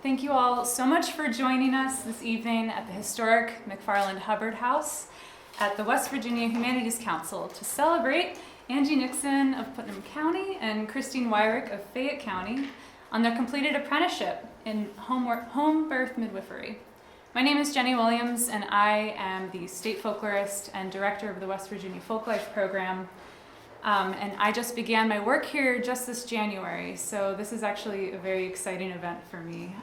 Thank you all so much for joining us this evening at the historic McFarland Hubbard House at the West Virginia Humanities Council to celebrate Angie Nixon of Putnam County and Christine Wyrick of Fayette County on their completed apprenticeship in home birth midwifery. My name is Jenny Williams, and I am the state folklorist and director of the West Virginia Folklife program. And I just began my work here just this January, so this is actually a very exciting event for me,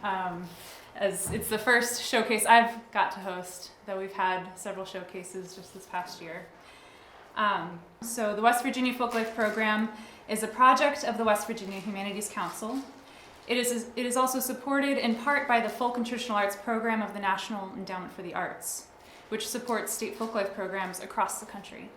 as it's the first showcase I've got to host, though we've had several showcases just this past year. So the West Virginia Folklife program is a project of the West Virginia Humanities Council. It is also supported in part by the Folk and Traditional Arts program of the National Endowment for the Arts, which supports state folklife programs across the country.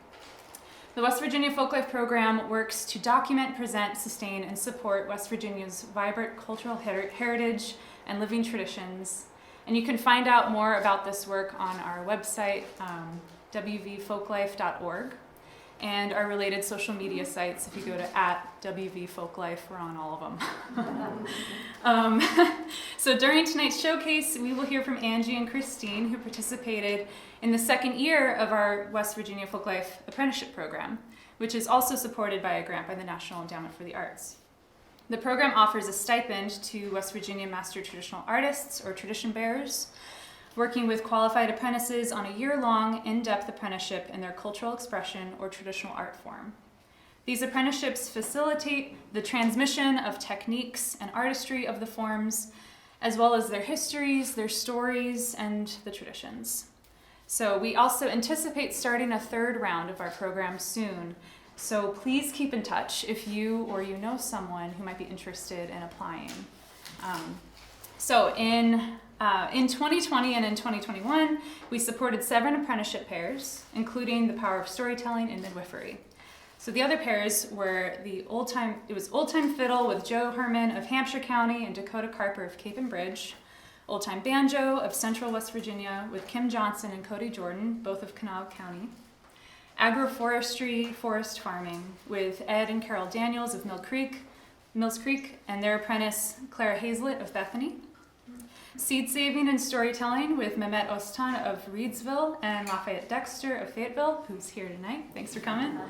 The West Virginia Folklife program works to document, present, sustain, and support West Virginia's vibrant cultural heritage and living traditions. And you can find out more about this work on our website, wvfolklife.org, and our related social media sites. If you go to @WVFolklife, we're on all of them. So during tonight's showcase, we will hear from Angie and Christine, who participated in the second year of our West Virginia Folklife Apprenticeship program, which is also supported by a grant by the National Endowment for the Arts. The program offers a stipend to West Virginia Master Traditional Artists, or tradition bearers, working with qualified apprentices on a year-long, in-depth apprenticeship in their cultural expression or traditional art form. These apprenticeships facilitate the transmission of techniques and artistry of the forms, as well as their histories, their stories, and the traditions. So we also anticipate starting a third round of our program soon. So please keep in touch if you or you know someone who might be interested in applying. In 2020 and in 2021, we supported 7 apprenticeship pairs, including the power of storytelling and midwifery. So the other pairs were Old Time Fiddle with Joe Herman of Hampshire County and Dakota Carper of Cape and Bridge, Old Time Banjo of Central West Virginia with Kim Johnson and Cody Jordan, both of Kanawha County, Agroforestry Forest Farming with Ed and Carol Daniels of Mills Creek and their apprentice Clara Hazlett of Bethany, Seed Saving and Storytelling with Mehmet Ostan of Reedsville and Lafayette Dexter of Fayetteville, who's here tonight. Thanks for coming.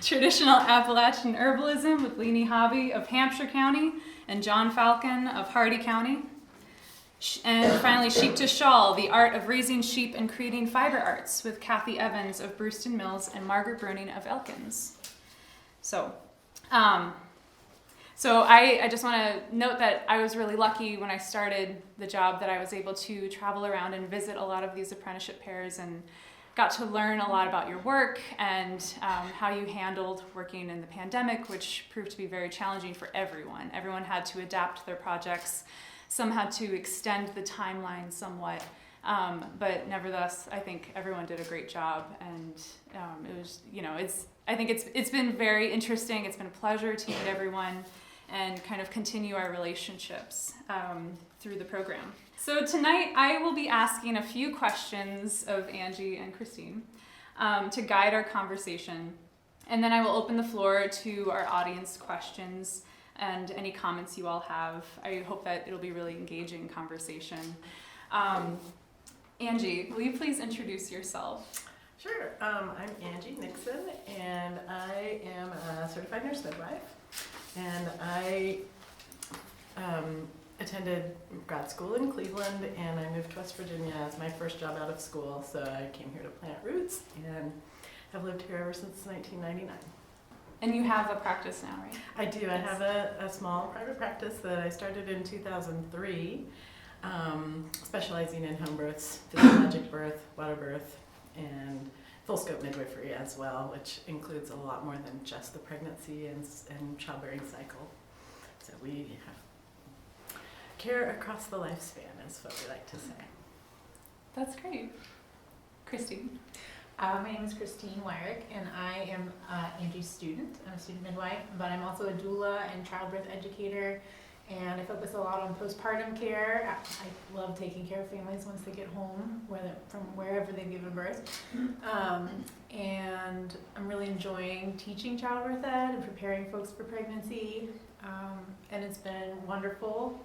Traditional Appalachian Herbalism with Leanie Hobby of Hampshire County and John Falcon of Hardy County. And finally, Sheep to Shawl, the art of raising sheep and creating fiber arts with Kathy Evans of Brewston Mills and Margaret Bruning of Elkins. So I just want to note that I was really lucky when I started the job that I was able to travel around and visit a lot of these apprenticeship pairs and got to learn a lot about your work and how you handled working in the pandemic, which proved to be very challenging for everyone. Everyone had to adapt their projects. Some had to extend the timeline somewhat, but nevertheless, I think everyone did a great job, and it was, I think it's been very interesting. It's been a pleasure to meet everyone and kind of continue our relationships through the program. So tonight I will be asking a few questions of Angie and Christine to guide our conversation, and then I will open the floor to our audience questions and any comments you all have. I hope that it'll be a really engaging conversation. Angie, will you please introduce yourself? Sure. I'm Angie Nixon, and I am a certified nurse midwife. And I attended grad school in Cleveland, and I moved to West Virginia as my first job out of school. So I came here to plant roots and have lived here ever since 1999. And you have a practice now, right? I do. I have a small private practice that I started in 2003, specializing in home births, physiologic birth, water birth, and full scope midwifery as well, which includes a lot more than just the pregnancy and childbearing cycle. So we have care across the lifespan, is what we like to say. That's great. Christine? My name is Christine Wyrick, and I am Angie's student. I'm a student midwife, but I'm also a doula and childbirth educator, and I focus a lot on postpartum care. I love taking care of families once they get home, from wherever they've given birth. And I'm really enjoying teaching childbirth ed and preparing folks for pregnancy, and it's been wonderful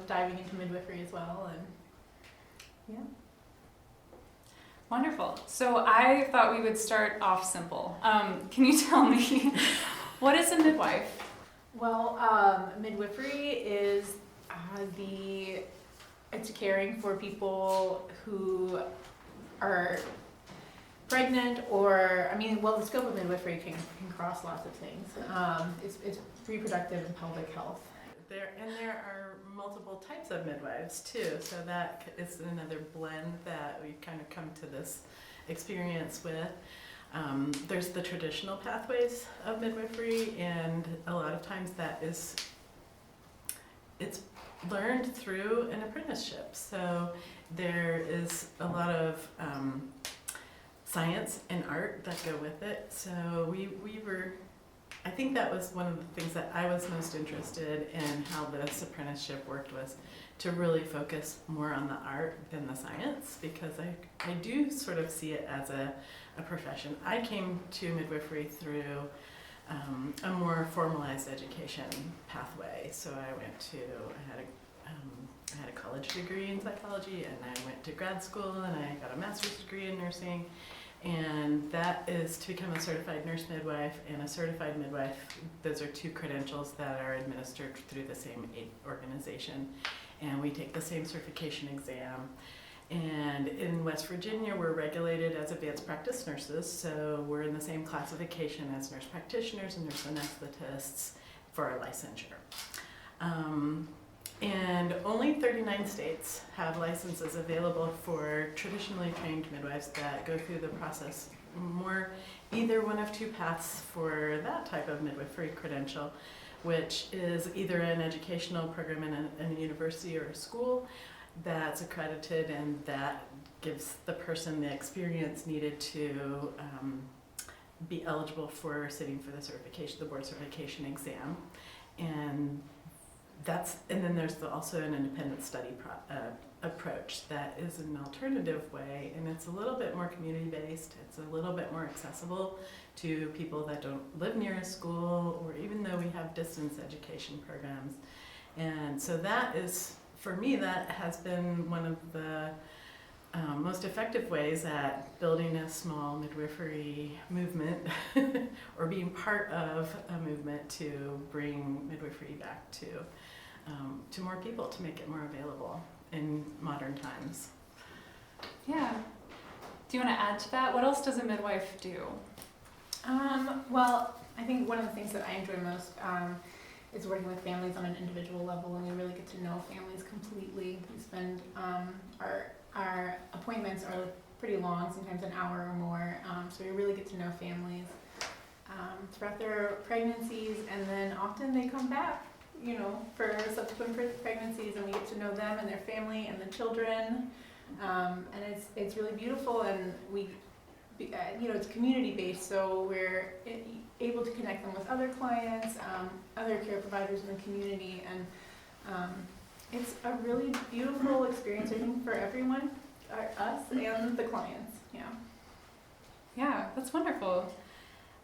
diving into midwifery as well, and yeah. Wonderful. So I thought we would start off simple. Can you tell me, what is a midwife? Well, midwifery is it's caring for people who are pregnant, or the scope of midwifery can cross lots of things. It's reproductive and pelvic health. There are multiple types of midwives too, so that is another blend that we kind of come to this experience with. There's the traditional pathways of midwifery, and a lot of times it's learned through an apprenticeship. So there is a lot of science and art that go with it. So I think that was one of the things that I was most interested in how this apprenticeship worked, was to really focus more on the art than the science, because I do sort of see it as a profession. I came to midwifery through a more formalized education pathway. So I had a college degree in psychology, and I went to grad school, and I got a master's degree in nursing. And that is to become a certified nurse midwife and a certified midwife. Those are two credentials that are administered through the same organization. And we take the same certification exam. And in West Virginia, we're regulated as advanced practice nurses, so we're in the same classification as nurse practitioners and nurse anesthetists for our licensure. And only 39 states have licenses available for traditionally trained midwives that go through the process, either one of two paths for that type of midwifery credential, which is either an educational program in a university or a school that's accredited, and that gives the person the experience needed to be eligible for sitting for the board certification exam. And then there's also an independent study approach that is an alternative way, and it's a little bit more community-based. It's a little bit more accessible to people that don't live near a school, or even though we have distance education programs. And so that is, for me, that has been one of the most effective ways at building a small midwifery movement or being part of a movement to bring midwifery back to more people, to make it more available in modern times. Yeah. Do you want to add to that? What else does a midwife do? Well, I think one of the things that I enjoy most is working with families on an individual level, and we really get to know families completely. We spend our appointments are pretty long, sometimes an hour or more, so we really get to know families throughout their pregnancies, and then often they come back, for subsequent pregnancies, and we get to know them and their family and the children, and it's really beautiful, and it's community based, so we're able to connect them with other clients, other care providers in the community, and it's a really beautiful experience, I think, for everyone, us and the clients. Yeah, that's wonderful.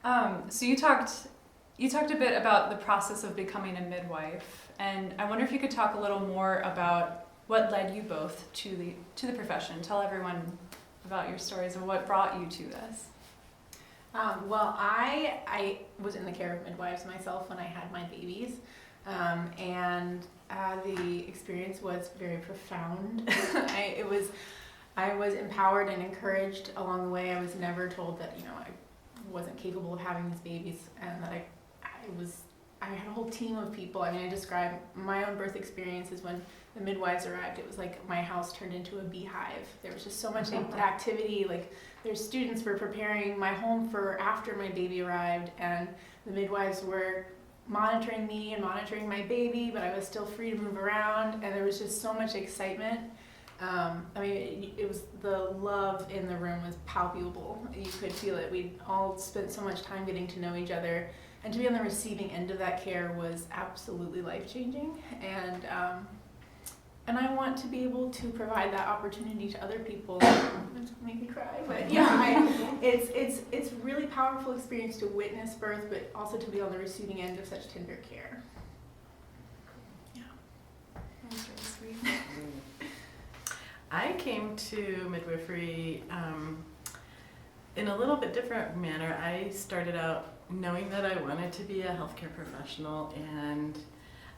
So you talked a bit about the process of becoming a midwife, and I wonder if you could talk a little more about what led you both to the profession. Tell everyone about your stories and what brought you to this. Well, I was in the care of midwives myself when I had my babies, and the experience was very profound. I was empowered and encouraged along the way. I was never told that I wasn't capable of having these babies, and that I had a whole team of people. I describe my own birth experiences when the midwives arrived. It was like my house turned into a beehive. There was just so much activity. Like, there's students were preparing my home for after my baby arrived, and the midwives were monitoring me and monitoring my baby, but I was still free to move around, and there was just so much excitement. It was, the love in the room was palpable. You could feel it. We'd all spent so much time getting to know each other, and to be on the receiving end of that care was absolutely life-changing. And I want to be able to provide that opportunity to other people. It's gonna make me cry, but it's really powerful experience to witness birth, but also to be on the receiving end of such tender care. came to midwifery in a little bit different manner. I started out knowing that I wanted to be a healthcare professional, and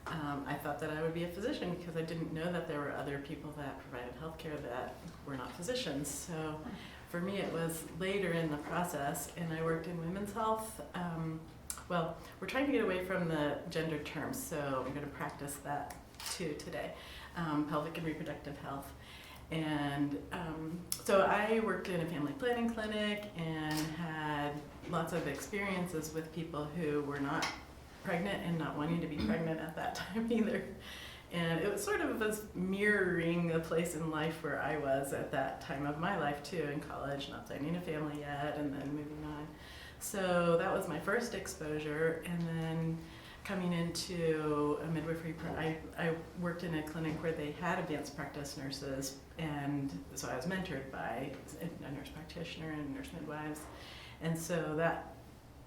I thought that I would be a physician because I didn't know that there were other people that provided healthcare that were not physicians. So for me, it was later in the process, and I worked in women's health. Well, we're trying to get away from the gender terms, so I'm going to practice that too today, pelvic and reproductive health. And so I worked in a family planning clinic and had lots of experiences with people who were not pregnant and not wanting to be pregnant at that time either. And it was sort of was mirroring the place in life where I was at that time of my life too, in college, not planning a family yet, and then moving on. So that was my first exposure, and then coming into a midwifery, I worked in a clinic where they had advanced practice nurses, and so I was mentored by a nurse practitioner and nurse midwives, and so that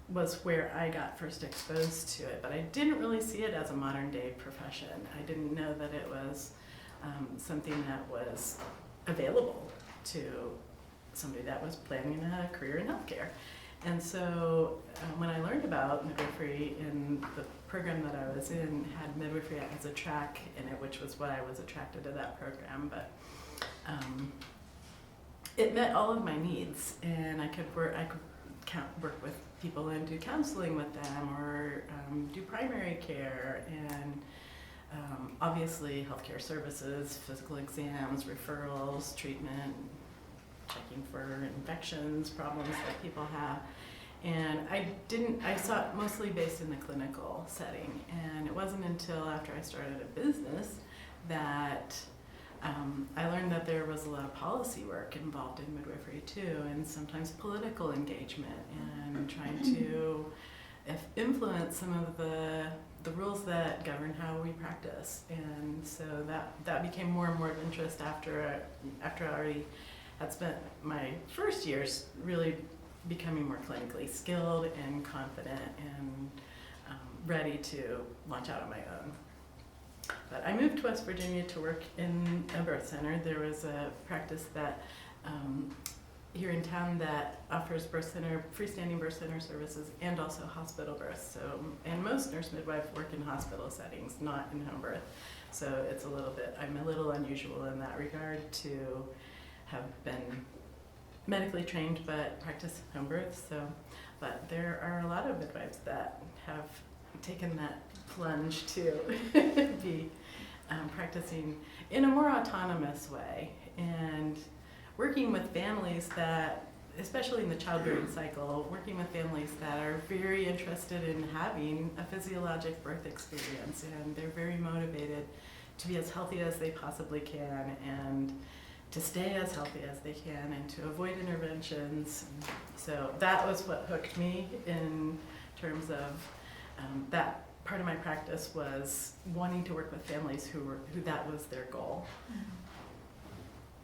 was where I got first exposed to it, but I didn't really see it as a modern day profession. I didn't know that it was something that was available to somebody that was planning a career in healthcare. And so when I learned about midwifery, in the program that I was in had midwifery as a track in it, which was why I was attracted to that program. But it met all of my needs, and I could work with people and do counseling with them, or do primary care, and obviously healthcare services, physical exams, referrals, treatment, checking for infections, problems that people have. And I saw it mostly based in the clinical setting, and it wasn't until after I started a business that I learned that there was a lot of policy work involved in midwifery too, and sometimes political engagement, and trying to influence some of the rules that govern how we practice. And so that became more and more of interest after I already had spent my first years really becoming more clinically skilled and confident and ready to launch out on my own. But I moved to West Virginia to work in a birth center. There was a practice that here in town that offers freestanding birth center services and also hospital births. So, and most nurse midwives work in hospital settings, not in home birth. So I'm a little unusual in that regard to have been medically trained but practice home births. So, but there are a lot of midwives that have taken that plunge to be practicing in a more autonomous way and working with families that, especially in the childbearing cycle, working with families that are very interested in having a physiologic birth experience, and they're very motivated to be as healthy as they possibly can and to stay as healthy as they can and to avoid interventions. So that was what hooked me in terms of that part of my practice was wanting to work with families who that was their goal.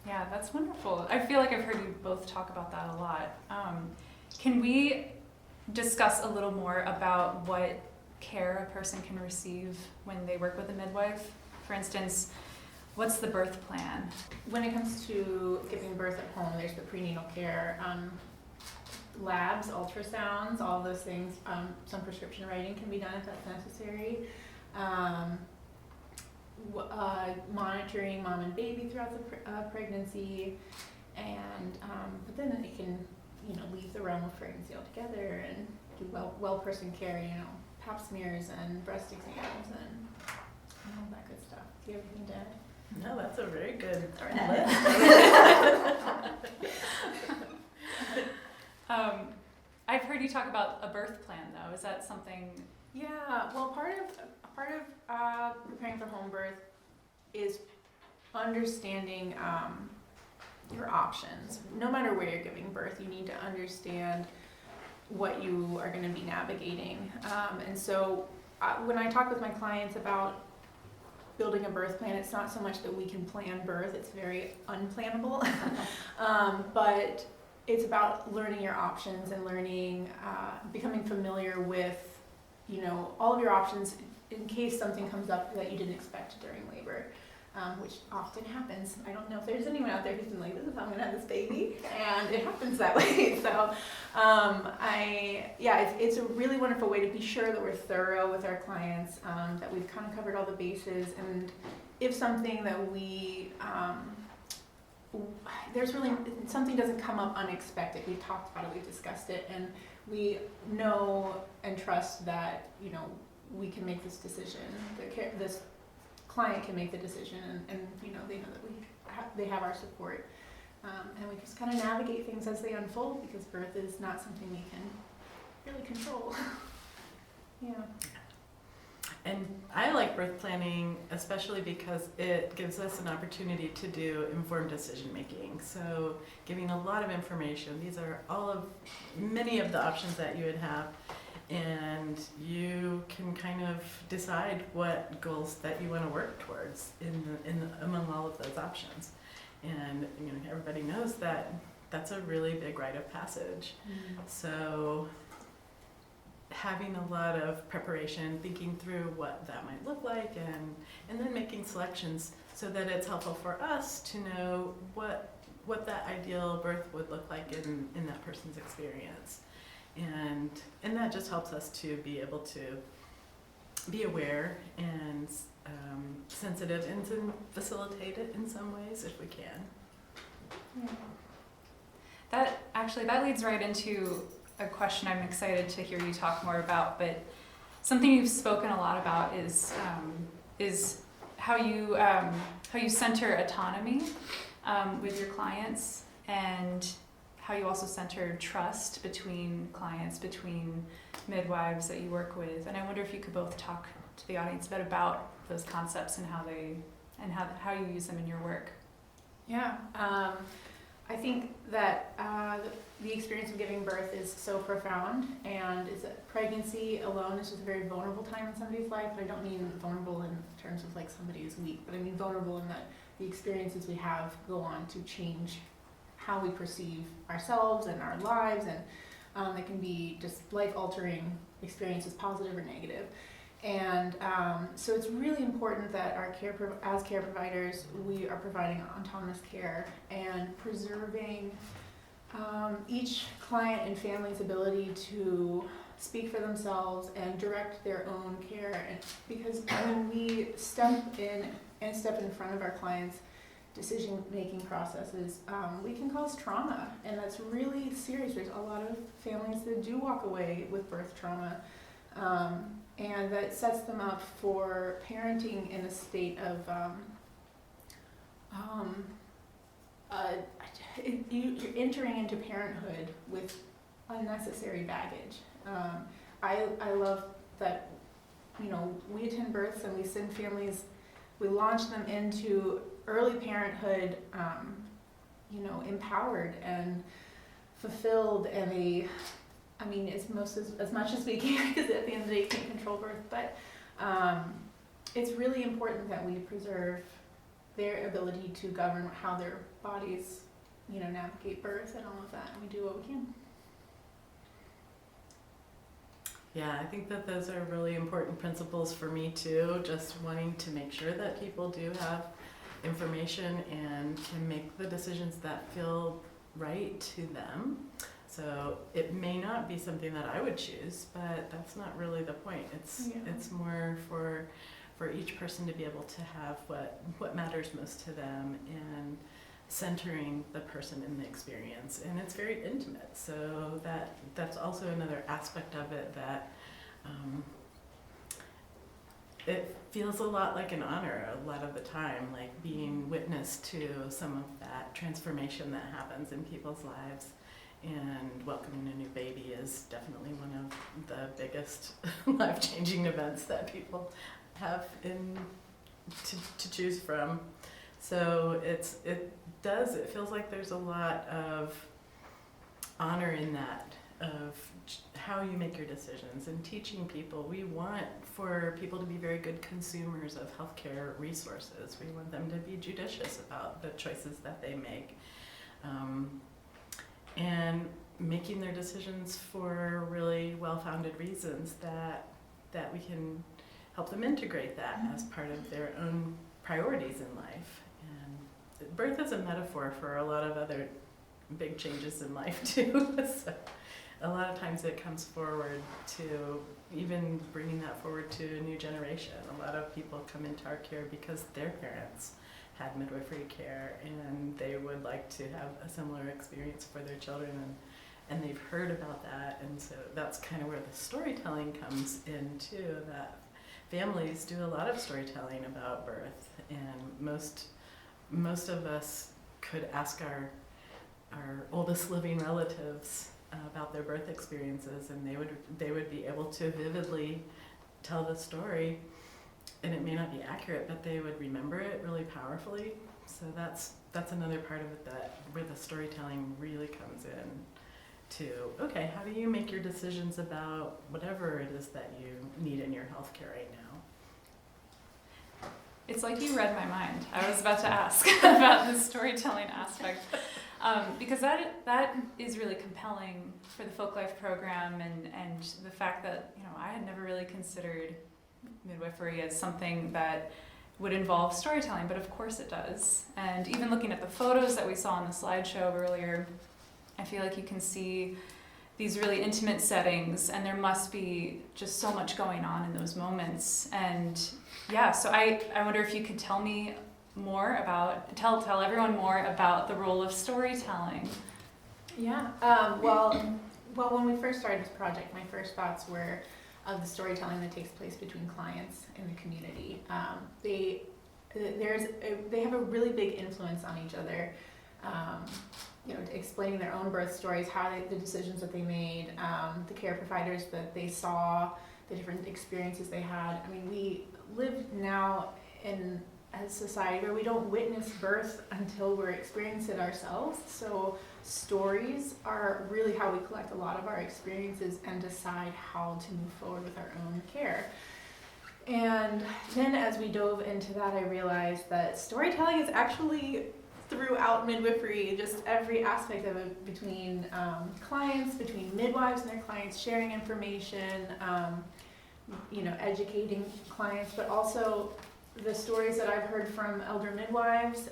Yeah, that's wonderful. I feel like I've heard you both talk about that a lot. Can we discuss a little more about what care a person can receive when they work with a midwife? For instance, what's the birth plan? When it comes to giving birth at home, there's the prenatal care, labs, ultrasounds, all those things. Some prescription writing can be done if that's necessary. Monitoring mom and baby throughout the pregnancy, and but then it can leave the realm of pregnancy altogether and do well person care, pap smears and breast exams and all that good stuff. Do you have anything to add? No, that's a very good list. I've heard you talk about a birth plan, though. Is that something? Yeah, well, part of preparing for home birth is understanding your options. No matter where you're giving birth, you need to understand what you are going to be navigating. And so when I talk with my clients about building a birth plan, it's not so much that we can plan birth, it's very unplannable. But it's about learning your options and learning, becoming familiar with, all of your options in case something comes up that you didn't expect during labor. which often happens. I don't know if there's anyone out there who's been like, this is how I'm gonna have this baby, and it happens that way. So it's a really wonderful way to be sure that we're thorough with our clients, that we've kind of covered all the bases, and if something that there's really something doesn't come up unexpected, we've talked about it, we've discussed it, and we know and trust that we can make this decision. This client can make the decision, and they know that they have our support, and we just kind of navigate things as they unfold, because birth is not something we can really control. Yeah. And I like birth planning especially because it gives us an opportunity to do informed decision making. So giving a lot of information. These are many of the options that you would have, and you can kind of decide what goals that you want to work towards among all of those options. And everybody knows that that's a really big rite of passage. Mm-hmm. So having a lot of preparation, thinking through what that might look like, and then making selections so that it's helpful for us to know what that ideal birth would look like in that person's experience. And that just helps us to be able to be aware and sensitive, and to facilitate it in some ways if we can. Yeah. That leads right into a question I'm excited to hear you talk more about, but something you've spoken a lot about is how you center autonomy with your clients, and how you also center trust between clients, between midwives that you work with. And I wonder if you could both talk to the audience a bit about those concepts and how you use them in your work. Yeah. I think that the experience of giving birth is so profound, and pregnancy alone is just a very vulnerable time in somebody's life. I don't mean vulnerable in terms of like somebody is weak, but I mean vulnerable in that the experiences we have go on to change how we perceive ourselves and our lives, and it can be just life-altering experiences, positive or negative. And so it's really important that as care providers, we are providing autonomous care and preserving each client and family's ability to speak for themselves and direct their own care. And because when we step in front of our clients' decision-making processes, we can cause trauma, and that's really serious. There's a lot of families that do walk away with birth trauma. And that sets them up for parenting in a state of you're entering into parenthood with unnecessary baggage. I love that we attend births and we send families, we launch them into early parenthood, empowered and fulfilled, and as much as we can, because at the end of the day you can't control birth, but it's really important that we preserve their ability to govern how their bodies navigate birth and all of that, and we do what we can. Yeah, I think that those are really important principles for me too, just wanting to make sure that people do have information and can make the decisions that feel right to them. So it may not be something that I would choose, but that's not really the point. It's more for each person to be able to have what matters most to them, and centering the person in the experience. And it's very intimate, so that's also another aspect of it that it feels a lot like an honor a lot of the time, like being witness to some of that transformation that happens in people's lives. And welcoming a new baby is definitely one of the biggest life-changing events that people have to choose from. So it feels like there's a lot of honor in that, of how you make your decisions and teaching people. We want for people to be very good consumers of healthcare resources. We want them to be judicious about the choices that they make. And making their decisions for really well-founded reasons that we can help them integrate that as part of their own priorities in life. And birth is a metaphor for a lot of other big changes in life too. So a lot of times it comes forward to even bringing that forward to a new generation. A lot of people come into our care because their parents had midwifery care and they would like to have a similar experience for their children, and they've heard about that, and so that's kind of where the storytelling comes in too, that families do a lot of storytelling about birth, and most of us could ask our oldest living relatives about their birth experiences, and they would be able to vividly tell the story, and it may not be accurate, but they would remember it really powerfully. So that's another part of it, that where the storytelling really comes in to, okay, how do you make your decisions about whatever it is that you need in your healthcare right now? It's like you read my mind. I was about to ask about the storytelling aspect. Because that is really compelling for the Folklife program, and the fact that, you know, I had never really considered midwifery as something that would involve storytelling, but of course it does. And even looking at the photos that we saw on the slideshow earlier, I feel like you can see these really intimate settings, and there must be just so much going on in those moments. And yeah, so I wonder if you could tell me more about, tell everyone more about the role of storytelling. Yeah, well, when we first started this project, my first thoughts were of the storytelling that takes place between clients and the community. They have a really big influence on each other. Explaining their own birth stories, the decisions that they made, the care providers that they saw, the different experiences they had. I mean, we live now in a society where we don't witness birth until we're experiencing it ourselves. So stories are really how we collect a lot of our experiences and decide how to move forward with our own care. And then as we dove into that, I realized that storytelling is actually throughout midwifery, just every aspect of it, between clients, between midwives and their clients, sharing information, educating clients, but also the stories that I've heard from elder midwives,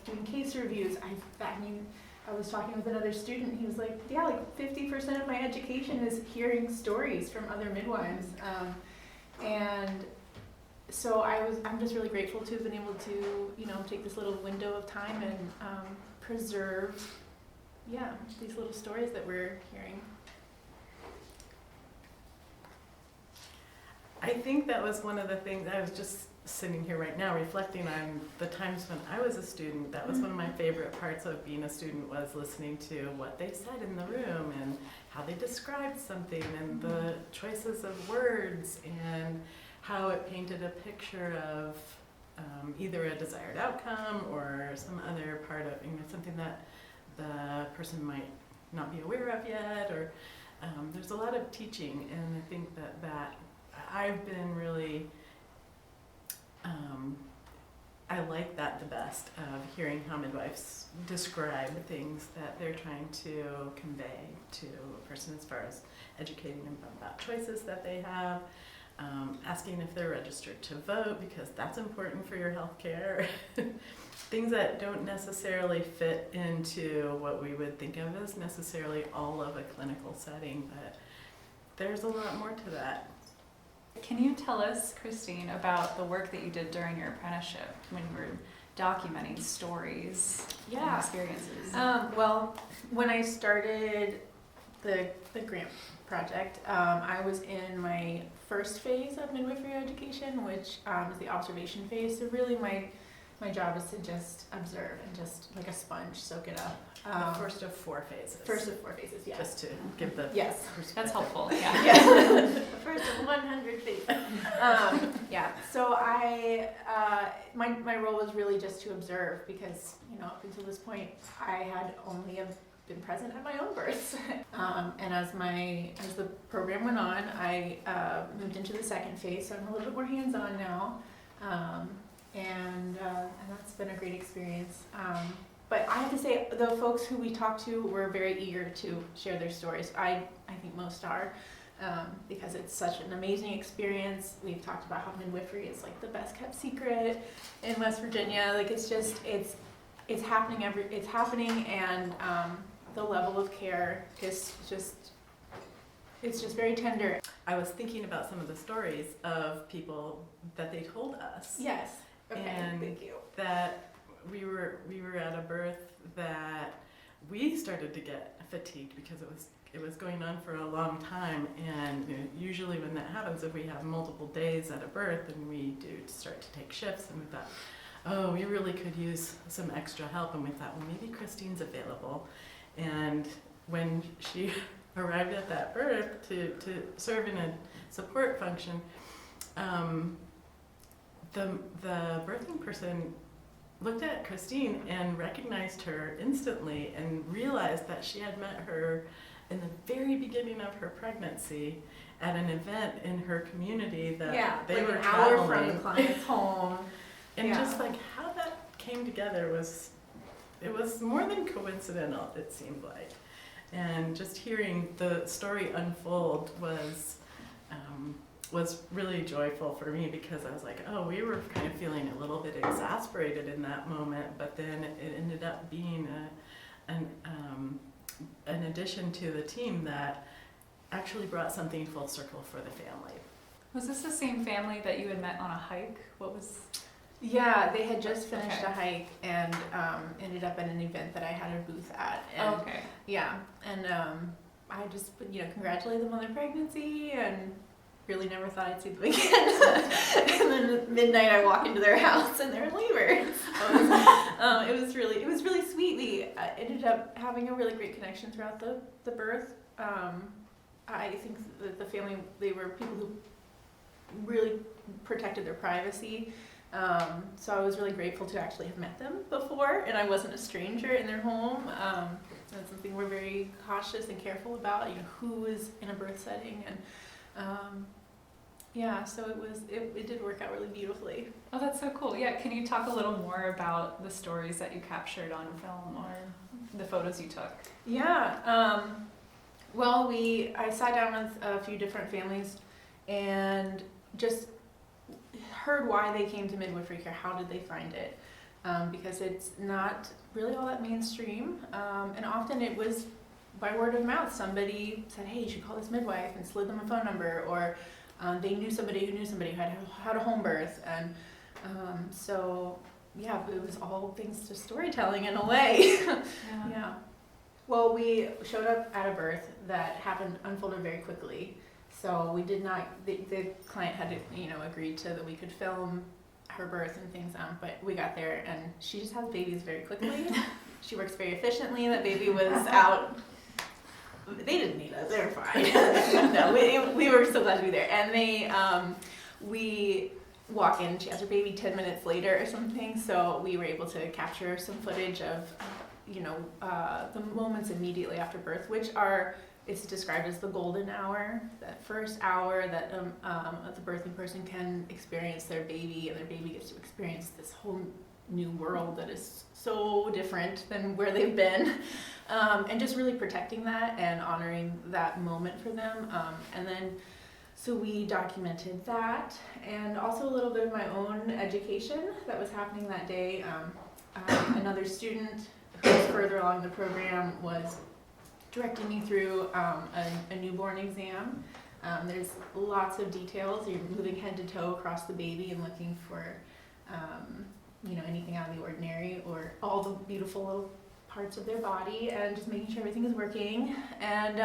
doing case reviews. I was talking with another student, he was like, yeah, like 50% of my education is hearing stories from other midwives. And so I'm just really grateful to have been able to, take this little window of time and preserve, these little stories that we're hearing. I think that was one of the things, I was just sitting here right now reflecting on the times when I was a student. That was one of my favorite parts of being a student, was listening to what they said in the room and how they described something, and the choices of words, and how it painted a picture of either a desired outcome or some other part of, something that the person might not be aware of yet, or there's a lot of teaching, and I think that I've been really, I like that the best, of hearing how midwives describe things that they're trying to convey to a person, as far as educating them about choices that they have, asking if they're registered to vote, because that's important for your health care. Things that don't necessarily fit into what we would think of as necessarily all of a clinical setting, but there's a lot more to that. Can you tell us, Christine, about the work that you did during your apprenticeship when you were documenting stories and experiences? Well, when I started the grant project, I was in my first phase of midwifery education, which is the observation phase. So really my job is to just observe and just like a sponge, soak it up. The first of 4 phases. First of 4 phases, yes. Just to give the perspective. That's helpful, yeah. Yes. The first of 100 phases. So my role was really just to observe, because, up until this point, I had only been present at my own births. And as the program went on, I moved into the second phase, so I'm a little bit more hands-on now. And that's been a great experience. But I have to say, the folks who we talked to were very eager to share their stories. I think most are. because it's such an amazing experience. We've talked about how midwifery is like the best kept secret in West Virginia. Like it's happening and the level of care is it's just very tender. I was thinking about some of the stories of people that they told us. Yes. Okay. And thank you. that we were at a birth that we started to get fatigued because it was going on for a long time, and usually when that happens, if we have multiple days at a birth, then we do start to take shifts, and we thought, oh, we really could use some extra help, and we thought, well, maybe Christine's available. And when she arrived at that birth to serve in a support function, the birthing person looked at Christine and recognized her instantly and realized that she had met her in the very beginning of her pregnancy at an event in her community that they were an hour traveling from the client's home. And just like how that came together was more than coincidental, it seemed like. And just hearing the story unfold was really joyful for me, because I was like, oh, we were kind of feeling a little bit exasperated in that moment, but then it ended up being an addition to the team that actually brought something full circle for the family. Was this the same family that you had met on a hike? What was? Yeah, they had just finished a hike and ended up at an event that I had a booth at. And, Okay. Yeah, and I just congratulated them on their pregnancy and really never thought I'd see them again. And then at midnight I walk into their house and they're in labor. So it was really sweet. We ended up having a really great connection throughout the birth. I think that the family, they were people who really protected their privacy. So I was really grateful to actually have met them before, and I wasn't a stranger in their home. That's something we're very cautious and careful about, who is in a birth setting, and so it did work out really beautifully. Oh, that's so cool. Yeah, can you talk a little more about the stories that you captured on film or the photos you took? Yeah, well, I sat down with a few different families and just heard why they came to midwifery care. How did they find it? Because it's not really all that mainstream, and often it was by word of mouth. Somebody said, hey, you should call this midwife, and slid them a phone number, or they knew somebody who had a home birth, and so yeah, it was all thanks to storytelling in a way. Yeah. Well, we showed up at a birth that unfolded very quickly. So we did not, the client had, agreed to that we could film her birth and things, but we got there and she just has babies very quickly. She works very efficiently. That baby was out. They didn't need us, they were fine. No, we were so glad to be there. And we walk in, she has her baby 10 minutes later or something, so we were able to capture some footage of, the moments immediately after birth, which it's described as the golden hour, that first hour that the birthing person can experience their baby, and their baby gets to experience this whole new world that is so different than where they've been, and just really protecting that and honoring that moment for them. And then, so we documented that, and also a little bit of my own education that was happening that day. Another student who was further along the program was directing me through a newborn exam. There's lots of details. You're moving head to toe across the baby and looking for anything out of the ordinary, or all the beautiful little parts of their body, and just making sure everything is working. And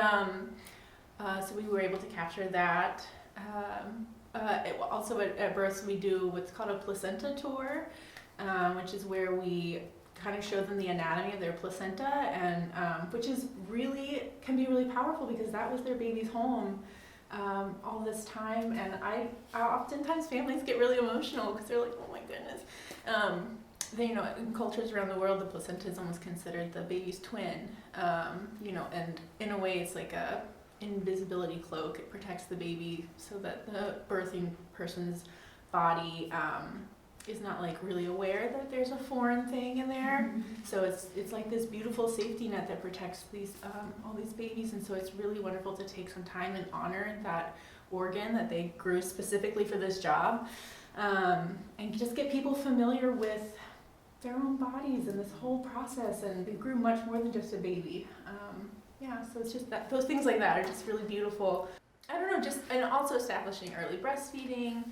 so we were able to capture that. Also at births we do what's called a placenta tour, which is where we kind of show them the anatomy of their placenta, and which can be really powerful, because that was their baby's home all this time. And I oftentimes families get really emotional because they're like, oh my goodness. In cultures around the world, the placenta is almost considered the baby's twin, and in a way it's like a invisibility cloak. It protects the baby so that the birthing person's body is not like really aware that there's a foreign thing in there. So it's like this beautiful safety net that protects these all these babies, and so it's really wonderful to take some time and honor that organ that they grew specifically for this job, and just get people familiar with their own bodies and this whole process, and they grew much more than just a baby. So it's just that those things like that are just really beautiful. I don't know, just and also establishing early breastfeeding.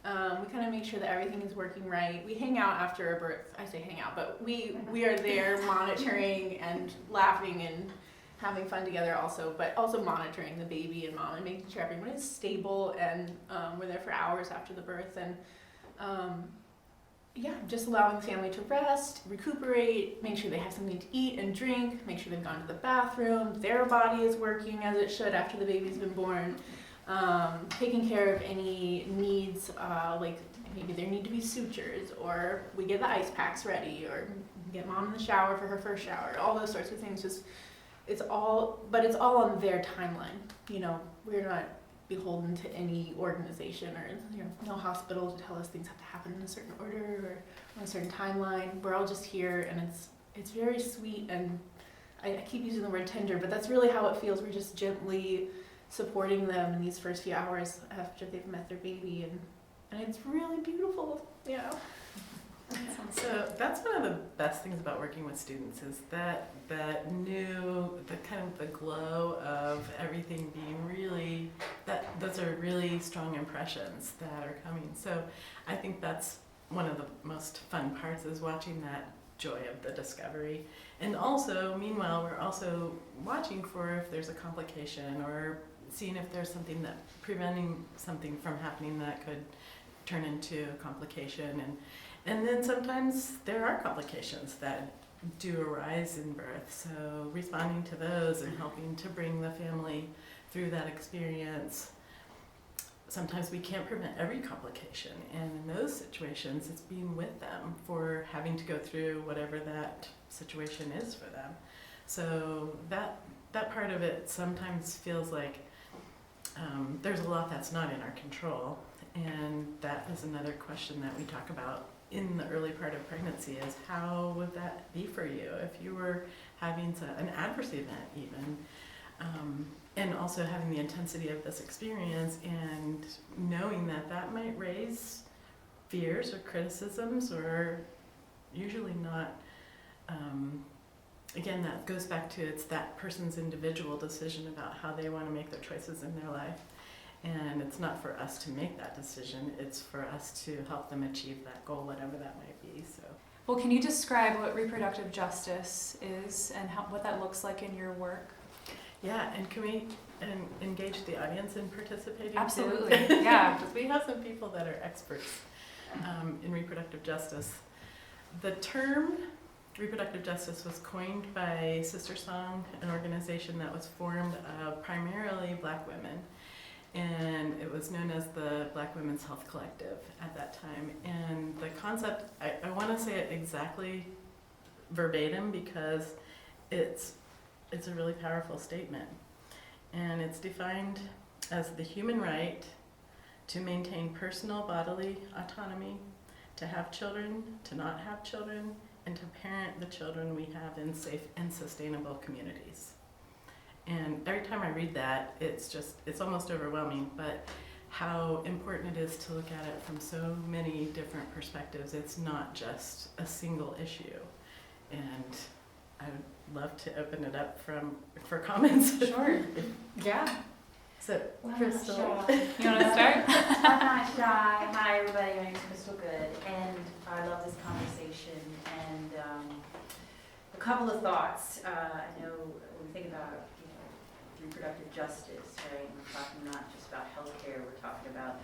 We kind of make sure that everything is working right. We hang out after a birth. I say hang out, but we are there monitoring and laughing and having fun together also, but also monitoring the baby and mom and making sure everyone is stable, and we're there for hours after the birth, and just allowing the family to rest, recuperate, make sure they have something to eat and drink, make sure they've gone to the bathroom, their body is working as it should after the baby's been born, taking care of any needs, like maybe there need to be sutures, or we get the ice packs ready, or get mom in the shower for her first shower, all those sorts of things. Just it's all on their timeline. You know, we're not beholden to any organization, or no hospital to tell us things have to happen in a certain order or on a certain timeline. We're all just here, and it's very sweet, and I keep using the word tender, but that's really how it feels. We're just gently supporting them in these first few hours after they've met their baby, and it's really beautiful. So that's one of the best things about working with students, is that kind of the glow of everything being really, those are really strong impressions that are coming. So I think that's one of the most fun parts, is watching that joy of the discovery. And also, meanwhile, we're also watching for if there's a complication, or seeing if there's something that preventing something from happening that could turn into a complication. And then sometimes there are complications that do arise in birth, so responding to those and helping to bring the family through that experience. Sometimes we can't prevent every complication, and in those situations it's being with them for having to go through whatever that situation is for them. So that part of it sometimes feels like there's a lot that's not in our control, and that is another question that we talk about in the early part of pregnancy, is how would that be for you if you were having an adverse event even, and also having the intensity of this experience, and knowing that might raise fears or criticisms, or usually not. Again, that goes back to it's that person's individual decision about how they want to make their choices in their life. And it's not for us to make that decision, it's for us to help them achieve that goal, whatever that might be. So, Well, can you describe what reproductive justice is and what that looks like in your work? Yeah, and can we engage the audience in participating? Absolutely, yeah. Because we have some people that are experts in reproductive justice. The term reproductive justice was coined by Sister Song, an organization that was formed of primarily Black women. And it was known as the Black Women's Health Collective at that time. And the concept, I want to say it exactly verbatim, because it's a really powerful statement. And it's defined as the human right to maintain personal bodily autonomy, to have children, to not have children, and to parent the children we have in safe and sustainable communities. And every time I read that, it's almost overwhelming, but how important it is to look at it from so many different perspectives. It's not just a single issue. And I would love to open it up for comments. Sure. Yeah. So, Well, Crystal. You want to start? I'm not shy. Hi, everybody. My name is Crystal Good, and I love this conversation. And a couple of thoughts. I know when we think about reproductive justice, right? We're talking not just about healthcare. We're talking about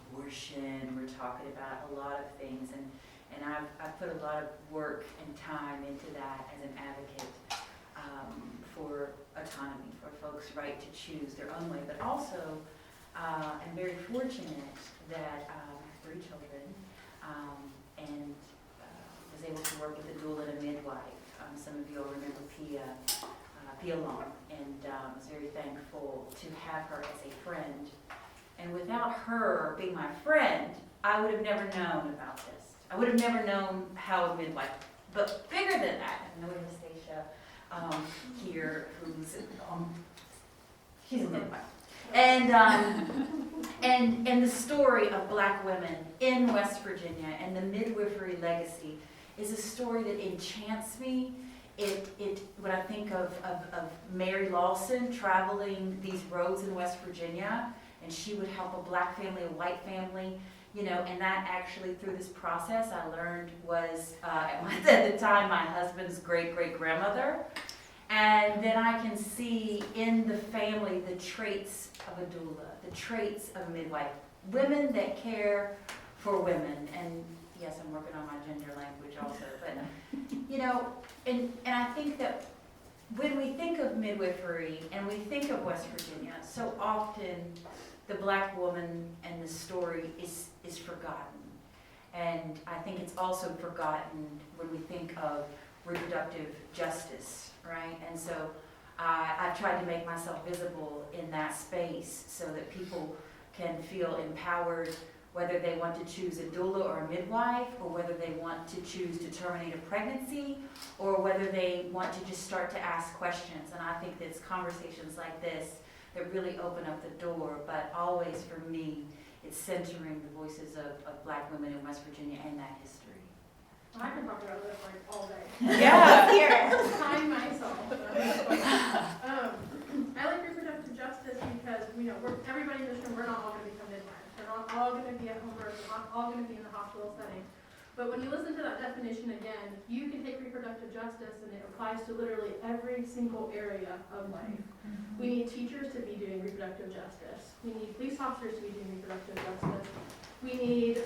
abortion. We're talking about a lot of things, and I've put a lot of work and time into that as an advocate for autonomy, for folks' right to choose their own way. But also, I'm very fortunate that I have 3 children and was able to work with a doula and a midwife. Some of you all remember Pia Long, and was very thankful to have her as a friend. And without her being my friend, I would have never known about this, I would have never known how a midwife, but bigger than that, I know Anastasia here, who's, she's a midwife. And the story of Black women in West Virginia and the midwifery legacy is a story that enchants me. When I think of Mary Lawson traveling these roads in West Virginia, and she would help a Black family, a white family, you know, and that actually through this process I learned was at the time my husband's great-great-grandmother. And then I can see in the family the traits of a doula, the traits of a midwife, women that care for women. And yes, I'm working on my gender language also, but you know, and I think that when we think of midwifery and we think of West Virginia, so often the Black woman and the story is forgotten. And I think it's also forgotten when we think of reproductive justice, right? And so I've tried to make myself visible in that space so that people can feel empowered, whether they want to choose a doula or a midwife, or whether they want to choose to terminate a pregnancy, or whether they want to just start to ask questions. And I think that it's conversations like this that really open up the door, but always for me, it's centering the voices of Black women in West Virginia and that history. I can talk about this like all day. Yeah. Here. Time myself. I like reproductive justice because, you know, everybody in this room, we're not all going to become midwives. We're not all going to be at home birth. We're not all going to be in the hospital setting. But when you listen to that definition again, you can take reproductive justice and it applies to literally every single area of life. We need teachers to be doing reproductive justice. We need police officers to be doing reproductive justice. We need,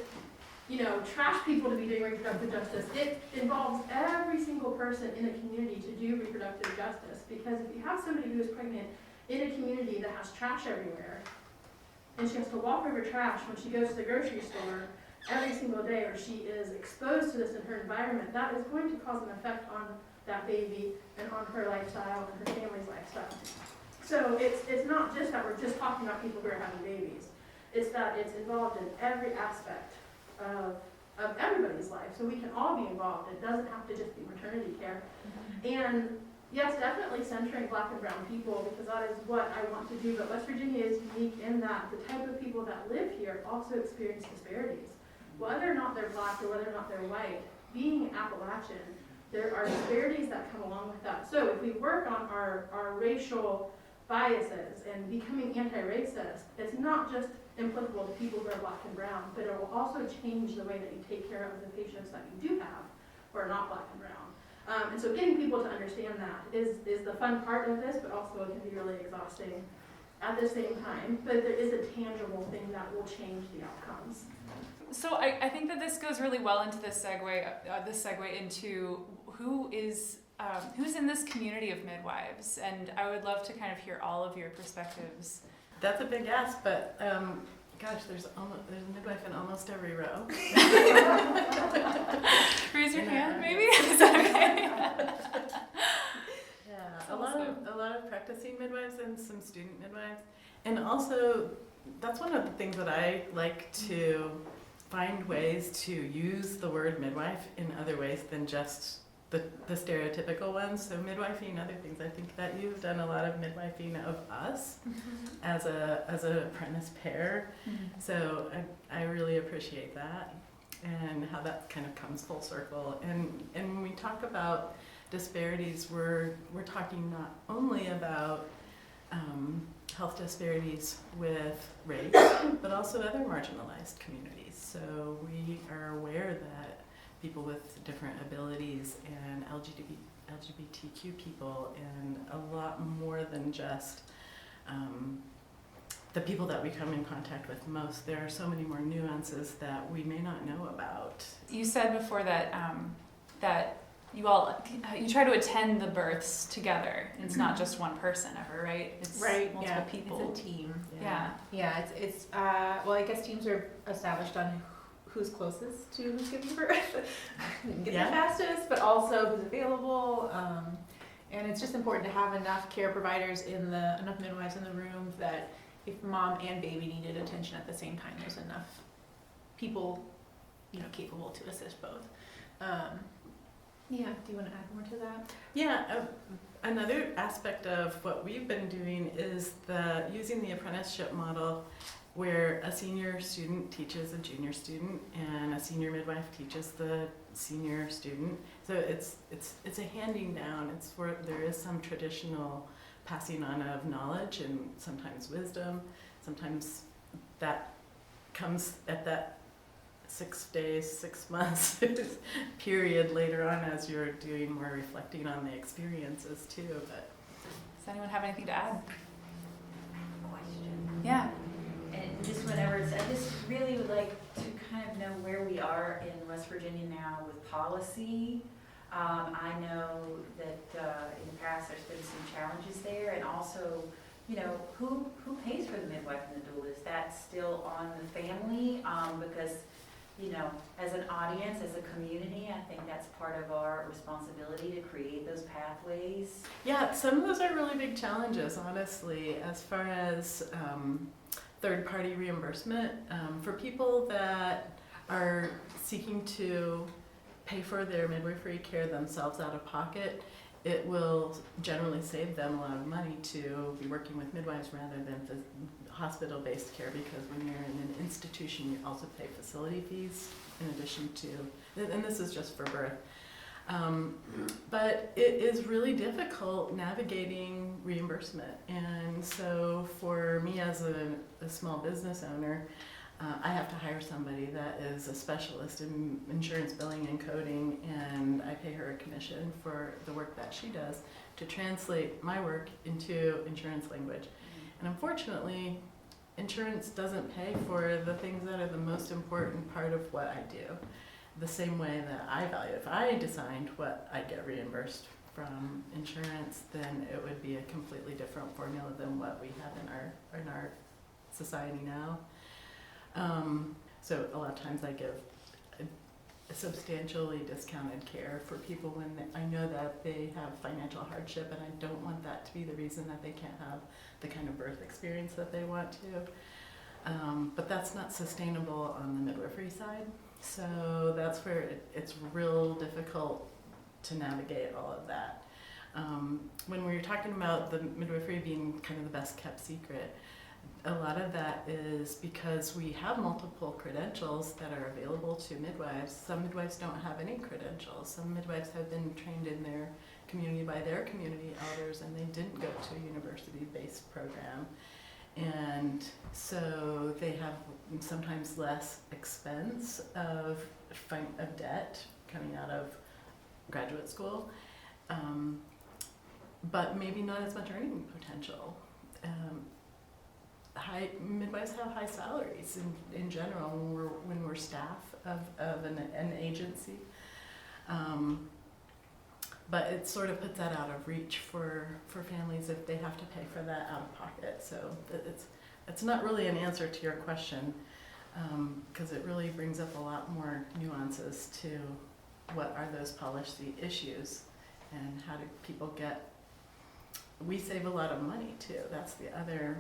you know, trash people to be doing reproductive justice. It involves every single person in a community to do reproductive justice, because if you have somebody who is pregnant in a community that has trash everywhere, and she has to walk over trash when she goes to the grocery store every single day, or she is exposed to this in her environment, that is going to cause an effect on that baby and on her lifestyle and her family's lifestyle. So it's not just that we're just talking about people who are having babies. It's that it's involved in every aspect of everybody's life, so we can all be involved. It doesn't have to just be maternity care. And yes, definitely centering Black and brown people, because that is what I want to do, but West Virginia is unique in that the type of people that live here also experience disparities. Whether or not they're Black or whether or not they're white, being Appalachian, there are disparities that come along with that. So if we work on our racial biases and becoming anti-racist, it's not just applicable to people who are Black and brown, but it will also change the way that you take care of the patients that you do have who are not Black and brown. And so getting people to understand that is the fun part of this, but also it can be really exhausting at the same time. But there is a tangible thing that will change the outcomes. So I think that this goes really well into this segue into who's in this community of midwives, and I would love to kind of hear all of your perspectives. That's a big ask, but gosh, there's a midwife in almost every row. Raise your hand, maybe. Is that okay? Yeah, a lot of practicing midwives and some student midwives, and also that's one of the things that I like to find ways to use the word midwife in other ways than just the stereotypical ones. So midwifing, other things. I think that you've done a lot of midwifing of us as a apprentice pair. So I really appreciate that, and how that kind of comes full circle. And when we talk about disparities, we're talking not only about health disparities with race, but also other marginalized communities. So we are aware that people with different abilities and LGBTQ people, and a lot more than just the people that we come in contact with most. There are so many more nuances that we may not know about. You said before that that you try to attend the births together. It's not just one person ever, right? It's multiple people. It's a team. Yeah. Yeah, it's well, I guess teams are established on who's closest to who's giving birth, who can get the fastest, but also who's available. And it's just important to have enough care providers enough midwives in the room that if mom and baby needed attention at the same time, there's enough people capable to assist both. Yeah, do you want to add more to that? Yeah, another aspect of what we've been doing is using the apprenticeship model where a senior student teaches a junior student and a senior midwife teaches the senior student. So it's a handing down. It's where there is some traditional passing on of knowledge and sometimes wisdom. Sometimes that comes at that 6 days, 6 months period later on as you're doing more reflecting on the experiences too. But Does anyone have anything to add? Question. Yeah. And just whenever I just really would like to kind of know where we are in West Virginia now with policy. I know that in the past there's been some challenges there, and also, who pays for the midwife and the doula? Is that still on the family? Because, as an audience, as a community, I think that's part of our responsibility to create those pathways. yeah, some of those are really big challenges, honestly, as far as third-party reimbursement. For people that are seeking to pay for their midwifery care themselves out of pocket, it will generally save them a lot of money to be working with midwives rather than hospital-based care, because when you're in an institution, you also pay facility fees in addition to, and this is just for birth. But it is really difficult navigating reimbursement. And so for me as a small business owner, I have to hire somebody that is a specialist in insurance billing and coding, and I pay her a commission for the work that she does to translate my work into insurance language. And unfortunately, insurance doesn't pay for the things that are the most important part of what I do, the same way that I value. If I designed what I get reimbursed from insurance, then it would be a completely different formula than what we have in our society now. So a lot of times I give a substantially discounted care for people when I know that they have financial hardship, and I don't want that to be the reason that they can't have the kind of birth experience that they want to. But that's not sustainable on the midwifery side. So that's where it's real difficult to navigate all of that. When we were talking about the midwifery being kind of the best kept secret, a lot of that is because we have multiple credentials that are available to midwives. Some midwives don't have any credentials. Some midwives have been trained in their community by their community elders, and they didn't go to a university-based program. And so they have sometimes less expense of debt coming out of graduate school, but maybe not as much earning potential. Midwives have high salaries in general when we're staff of an agency, but it sort of puts that out of reach for families if they have to pay for that out of pocket. So it's not really an answer to your question, because it really brings up a lot more nuances to what are those policy issues and how do people we save a lot of money too. That's the other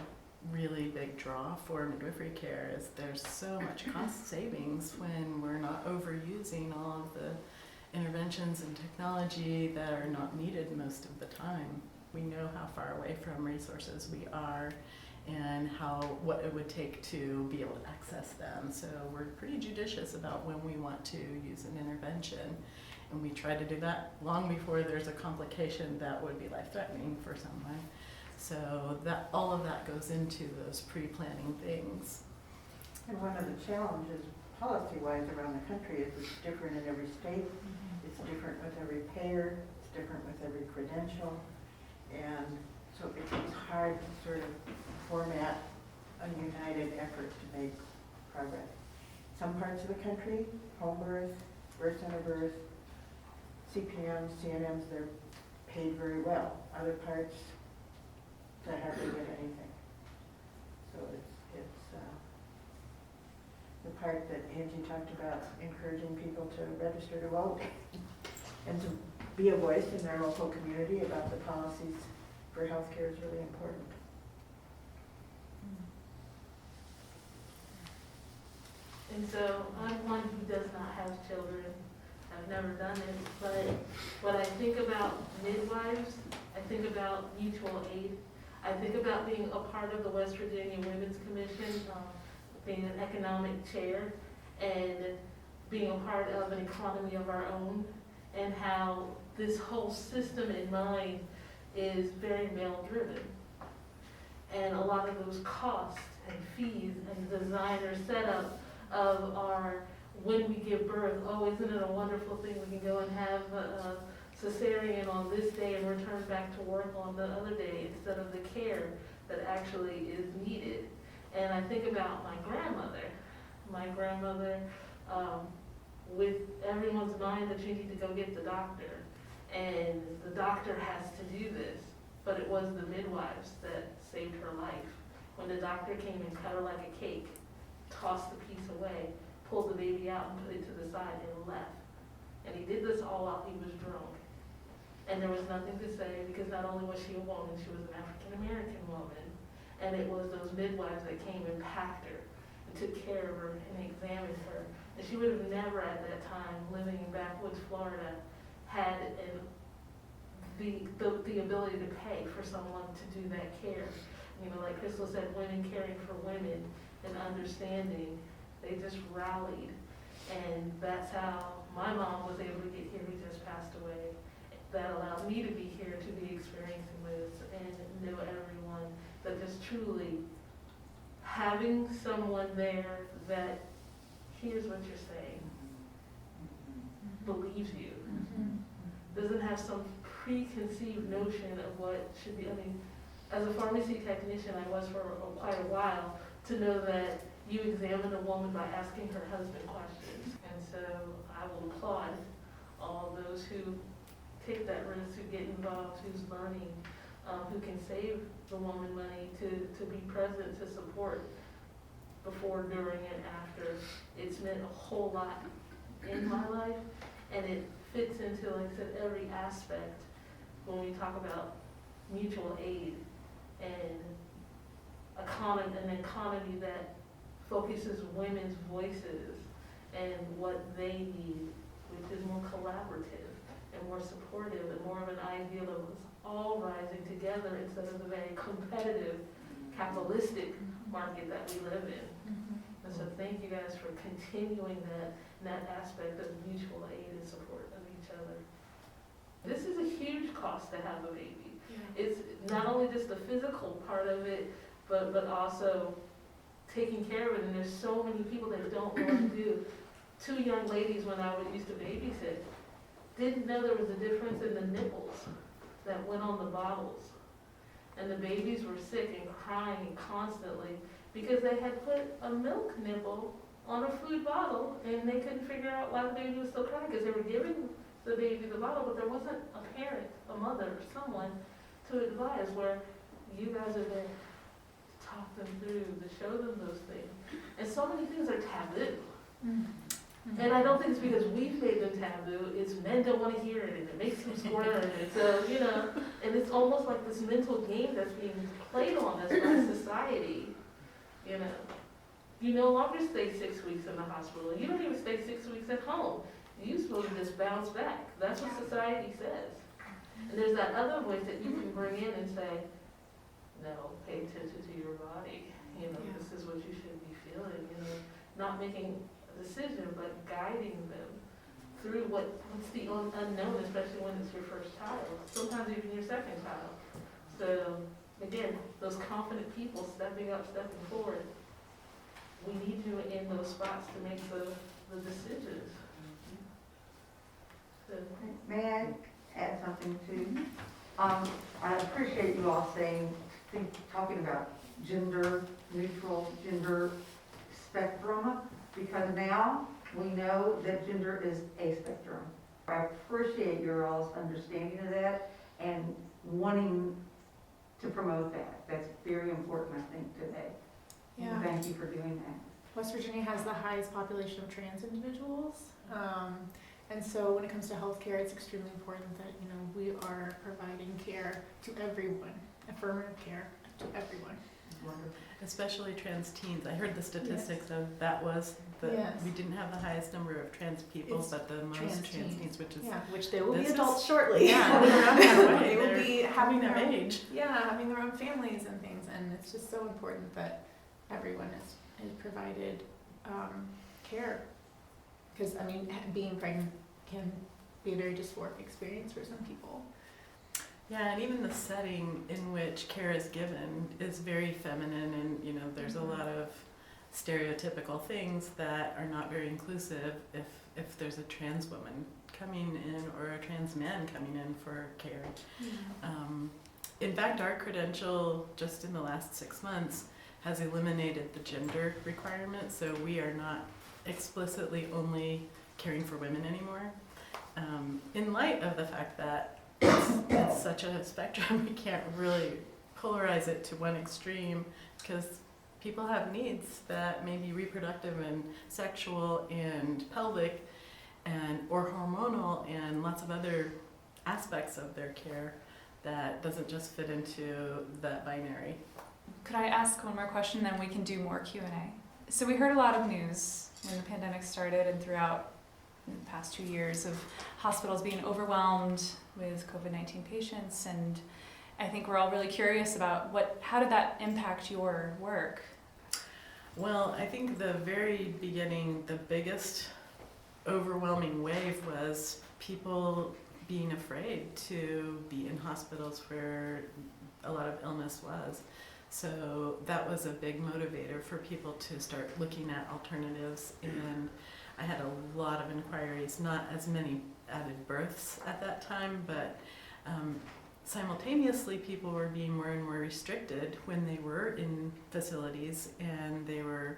really big draw for midwifery care, is there's so much cost savings when we're not overusing all of the interventions and technology that are not needed most of the time. We know how far away from resources we are and what it would take to be able to access them. So we're pretty judicious about when we want to use an intervention, and we try to do that long before there's a complication that would be life-threatening for someone. So all of that goes into those pre-planning things. And one of the challenges policy-wise around the country is it's different in every state. It's different with every payer. It's different with every credential. And so it's hard to sort of format a united effort to make progress. Some parts of the country, home birth, birth center birth, CPMs, CNMs, they're paid very well. Other parts, they hardly get anything. So it's the part that Angie talked about, encouraging people to register to vote and to be a voice in their local community about the policies for healthcare is really important. And so I'm one who does not have children. I've never done it, but when I think about midwives, I think about mutual aid. I think about being a part of the West Virginia Women's Commission, being an economic chair, and being a part of an economy of our own, and how this whole system in mind is very male-driven. And a lot of those costs and fees and design or setup of our, when we give birth, oh, isn't it a wonderful thing, we can go and have a cesarean on this day and return back to work on the other day, instead of the care that actually is needed. And I think about my grandmother. My grandmother, with everyone's mind that you need to go get the doctor, and the doctor has to do this, but it was the midwives that saved her life. When the doctor came and cut her like a cake, tossed the piece away, pulled the baby out and put it to the side and left. And he did this all while he was drunk. And there was nothing to say, because not only was she a woman, she was an African-American woman. And it was those midwives that came and packed her and took care of her and examined her. And she would have never at that time, living in backwoods Florida, had the ability to pay for someone to do that care. You know, like Crystal said, women caring for women and understanding, they just rallied. And that's how my mom was able to get here, who just passed away. That allowed me to be here, to be experiencing this and know everyone. That just truly having someone there that hears what you're saying, believes you, doesn't have some preconceived notion of what should be. I mean, as a pharmacy technician, I was for quite a while, to know that you examine a woman by asking her husband questions. And so I will applaud all those who take that risk, who get involved, who's learning, who can save the woman money to be present, to support before, during, and after. It's meant a whole lot in my life, and it fits into, like I said, every aspect when we talk about mutual aid and an economy that focuses women's voices and what they need, which is more collaborative and more supportive and more of an ideal of us all rising together instead of the very competitive, capitalistic market that we live in. And so thank you guys for continuing that aspect of mutual aid and support of each other. This is a huge cost to have a baby. It's not only just the physical part of it, but also taking care of it. And there's so many people that don't know what to do. 2 young ladies, when I used to babysit, didn't know there was a difference in the nipples that went on the bottles. And the babies were sick and crying constantly because they had put a milk nipple on a food bottle, and they couldn't figure out why the baby was still crying, because they were giving the baby the bottle, but there wasn't a parent, a mother, or someone to advise, where you guys are there to talk them through, to show them those things. And so many things are taboo. And I don't think it's because we've made them taboo, it's men don't want to hear it, and it makes them squirm, and so, you know, and it's almost like this mental game that's being played on us by society, you know. You no longer stay 6 weeks in the hospital, you don't even stay 6 weeks at home. You're supposed to just bounce back. That's what society says. And there's that other voice that you can bring in and say, no, pay attention to your body, you know, this is what you should be feeling, you know, not making decision, but guiding them through what's the unknown, especially when it's your first child, sometimes even your second child. So again, those confident people stepping up, stepping forward, we need you in those spots to make the decisions. So. May I add something too? I appreciate you all talking about gender neutral, gender spectrum, because now we know that gender is a spectrum. I appreciate your all's understanding of that and wanting to promote that. That's very important, I think, today. Yeah. And thank you for doing that. West Virginia has the highest population of trans individuals. And so when it comes to healthcare, it's extremely important that, we are providing care to everyone, affirmative care to everyone. Especially trans teens. I heard the statistics of that was Yes. we didn't have the highest number of trans people, It's but the most trans trans teens. teens, which is Yeah, which they will be this is- adults shortly. yeah, they're on their way. They will They're be having coming their of own, age. having their own families and things, and it's just so important that everyone is provided care. Because I mean, being pregnant can be a very dysphoric experience for some people. Yeah, and even the setting in which care is given is very feminine, and you know, there's a lot of stereotypical things that are not very inclusive if there's a trans woman coming in or a trans man coming in for care. In fact, our credential just in the last 6 months has eliminated the gender requirement, so we are not explicitly only caring for women anymore. In light of the fact that it's such a spectrum, we can't really polarize it to one extreme because people have needs that may be reproductive and sexual and pelvic and or hormonal and lots of other aspects of their care that doesn't just fit into that binary. Could I ask one more question, then we can do more Q&A? So we heard a lot of news when the pandemic started and throughout in the past 2 years of hospitals being overwhelmed with COVID-19 patients, and I think we're all really curious about how did that impact your work? Well, I think the very beginning, the biggest overwhelming wave was people being afraid to be in hospitals where a lot of illness was. So that was a big motivator for people to start looking at alternatives, and I had a lot of inquiries, not as many added births at that time, but simultaneously people were being more and more restricted when they were in facilities, and they were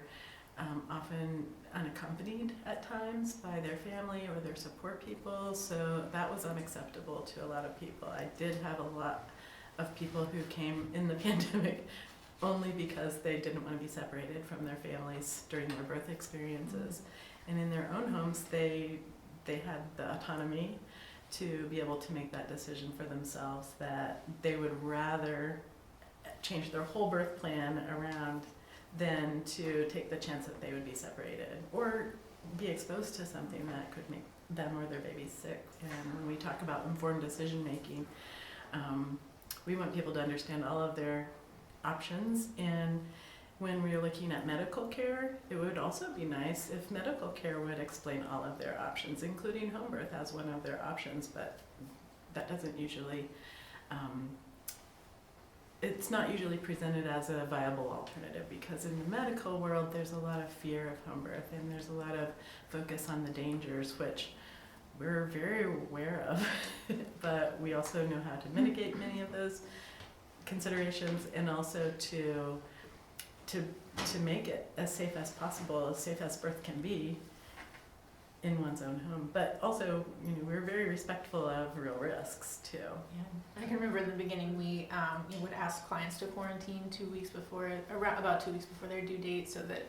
often unaccompanied at times by their family or their support people, so that was unacceptable to a lot of people. I did have a lot of people who came in the pandemic only because they didn't want to be separated from their families during their birth experiences. And in their own homes, they had the autonomy to be able to make that decision for themselves, that they would rather change their whole birth plan around than to take the chance that they would be separated or be exposed to something that could make them or their baby sick. And when we talk about informed decision making, we want people to understand all of their options. And when we're looking at medical care, it would also be nice if medical care would explain all of their options, including home birth as one of their options, but that doesn't usually, it's not usually presented as a viable alternative, because in the medical world there's a lot of fear of home birth and there's a lot of focus on the dangers, which we're very aware of, but we also know how to mitigate many of those considerations, and also to make it as safe as possible, as safe as birth can be in one's own home. But also, we're very respectful of real risks too. Yeah, I can remember in the beginning we would ask clients to quarantine 2 weeks before, about 2 weeks before their due date, so that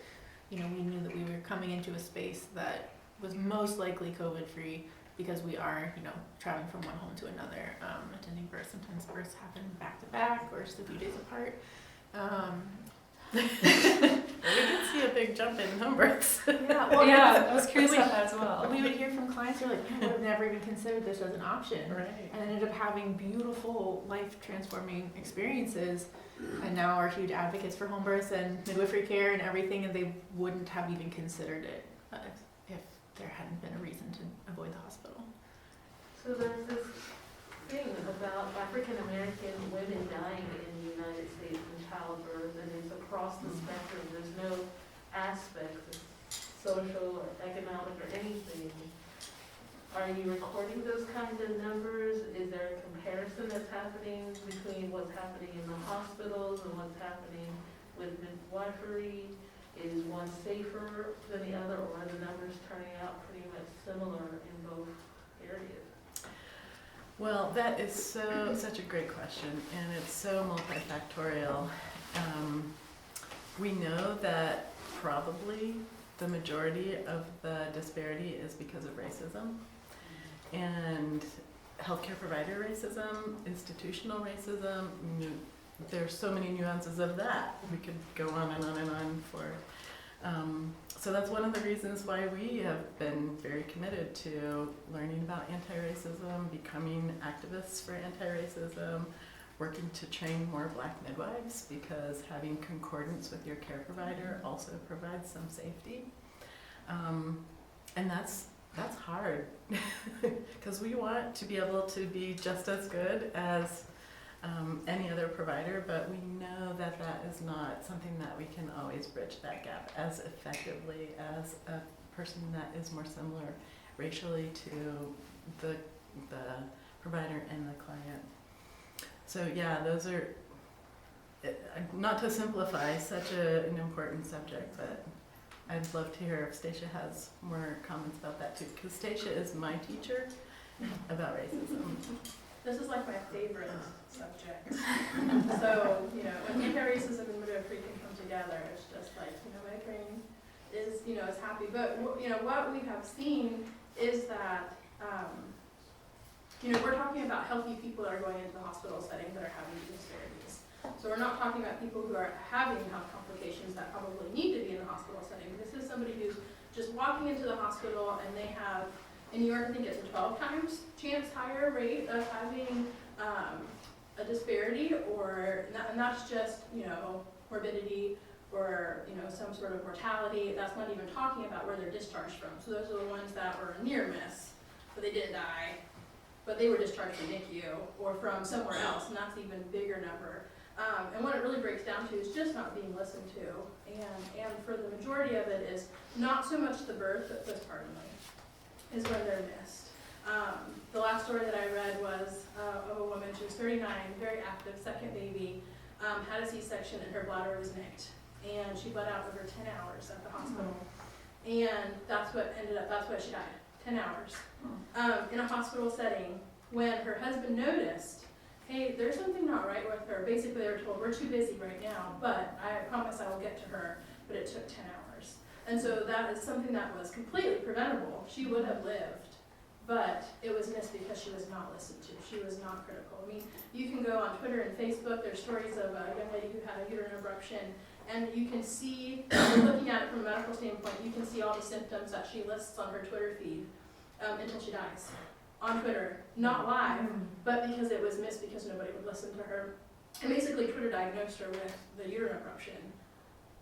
we knew that we were coming into a space that was most likely COVID-free, because we are traveling from one home to another, attending births. Sometimes births happen back to back or just a few days apart. We did see a big jump in home births. Yeah, well, I was curious about that as well. We would hear from clients who are like, I would have never even considered this as an option. Right. And ended up having beautiful, life-transforming experiences, and now are huge advocates for home births and midwifery care and everything, and they wouldn't have even considered it if there hadn't been a reason to avoid the hospital. So there's this thing about African American women dying in the United States in childbirth, and it's across the spectrum. There's no aspect of social or economic or anything. Are you recording those kinds of numbers? Is there a comparison that's happening between what's happening in the hospitals and what's happening with midwifery? Is one safer than the other, or are the numbers turning out pretty much similar in both areas? Well, that is such a great question, and it's so multifactorial. We know that probably the majority of the disparity is because of racism, and healthcare provider racism, institutional racism, there's so many nuances of that. We could go on and on and on for. So that's one of the reasons why we have been very committed to learning about anti-racism, becoming activists for anti-racism, working to train more Black midwives, because having concordance with your care provider also provides some safety. And that's hard, because we want to be able to be just as good as any other provider, but we know that that is not something that we can always bridge that gap as effectively as a person that is more similar racially to the provider and the client. So yeah, those are, not to simplify such an important subject, but I'd love to hear if Stacia has more comments about that too, because Stacia is my teacher about racism. This is like my favorite subject. So, when anti-racism and midwifery can come together, it's just like, my training is happy. But, what we have seen is that, we're talking about healthy people that are going into the hospital setting that are having disparities. So we're not talking about people who are having health complications that probably need to be in the hospital setting. This is somebody who's just walking into the hospital and they have, in New York, I think it's a 12 times chance higher rate of having a disparity, or and that's just morbidity or some sort of mortality. That's not even talking about where they're discharged from. So those are the ones that were a near miss, but they didn't die, but they were discharged from NICU or from somewhere else, and that's an even bigger number. And what it really breaks down to is just not being listened to, and for the majority of it is not so much the birth, but postpartum is when they're missed. The last story that I read was of a woman. She was 39, very active, second baby, had a C-section and her bladder was nicked, and she bled out over 10 hours at the hospital, and that's what she died, 10 hours. In a hospital setting, when her husband noticed, hey, there's something not right with her. Basically, they were told, we're too busy right now, but I promise I will get to her, but it took 10 hours. And so that is something that was completely preventable. She would have lived, but it was missed because she was not listened to. She was not critical. I mean, you can go on Twitter and Facebook. There's stories of a young lady who had a uterine abruption, and you can see, looking at it from a medical standpoint, you can see all the symptoms that she lists on her Twitter feed until she dies. On Twitter, not live, but because it was missed because nobody would listen to her. And basically Twitter diagnosed her with the uterine abruption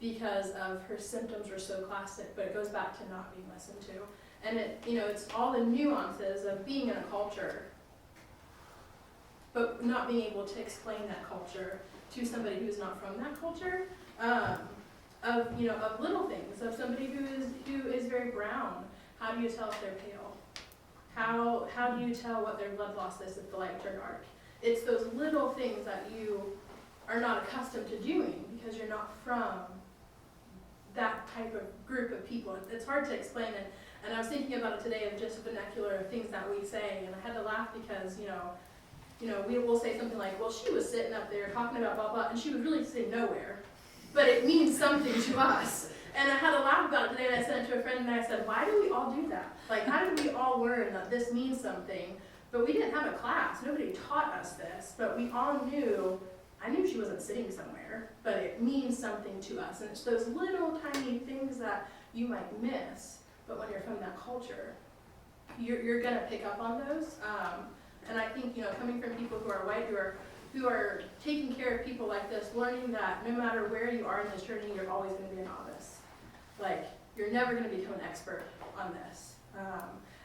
because of her symptoms were so classic, but it goes back to not being listened to. And it's all the nuances of being in a culture, but not being able to explain that culture to somebody who's not from that culture, of little things, of somebody who is very brown. How do you tell if they're pale? How do you tell what their blood loss is if the lights are dark? It's those little things that you are not accustomed to doing because you're not from that type of group of people. It's hard to explain it. And I was thinking about it today of just vernacular of things that we say, and I had to laugh because, we will say something like, well, she was sitting up there talking about blah, blah, and she was really sitting nowhere. But it means something to us. And I had to laugh about it today, and I sent it to a friend, and I said, why do we all do that? Like, how did we all learn that this means something? But we didn't have a class. Nobody taught us this. But we all knew, I knew she wasn't sitting somewhere, but it means something to us. And it's those little tiny things that you might miss, but when you're from that culture, you're going to pick up on those. And I think, coming from people who are white, who are taking care of people like this, learning that no matter where you are in this journey, you're always going to be a novice. Like, you're never going to become an expert on this.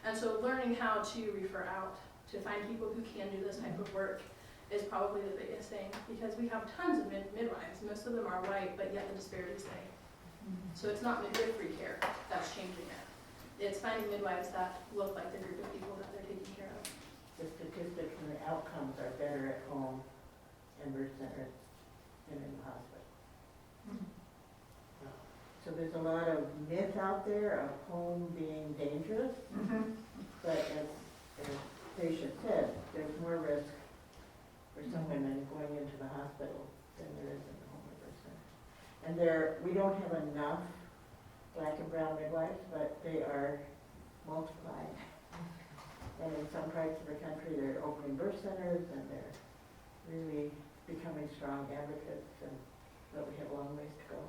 And so learning how to refer out, to find people who can do this type of work is probably the biggest thing, because we have tons of midwives. Most of them are white, but yet the disparities stay. So it's not midwifery care that's changing it. It's finding midwives that look like the group of people that they're taking care of. The statistics and the outcomes are better at home and birth centers than in the hospital. So there's a lot of myth out there of home being dangerous, but as Stacia said, there's more risk for some women going into the hospital than there is in the home or birth center. And we don't have enough Black and brown midwives, but they are multiplied. And in some parts of the country, they're opening birth centers, and they're really becoming strong advocates, and that we have a long ways to go.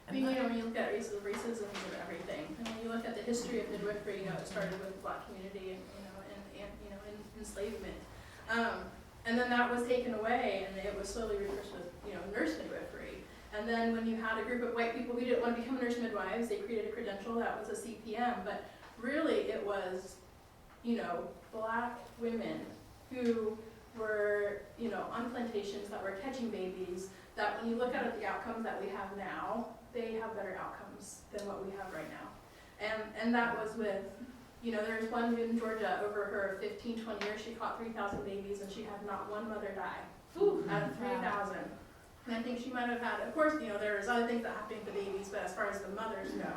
When you look at racism and everything, and when you look at the history of midwifery, it started with the Black community and in enslavement, and then that was taken away, and it was slowly replaced with nurse midwifery. And then when you had a group of white people who didn't want to become nurse midwives, they created a credential that was a CPM, but really it was Black women who were on plantations that were catching babies, that when you look at the outcomes that we have now, they have better outcomes than what we have right now. And that was with, there's one in Georgia, over her 15, 20 years, she caught 3,000 babies and she had not one mother die out of 3,000. And I think she might have had, of course, there's other things that happen to babies, but as far as the mothers go,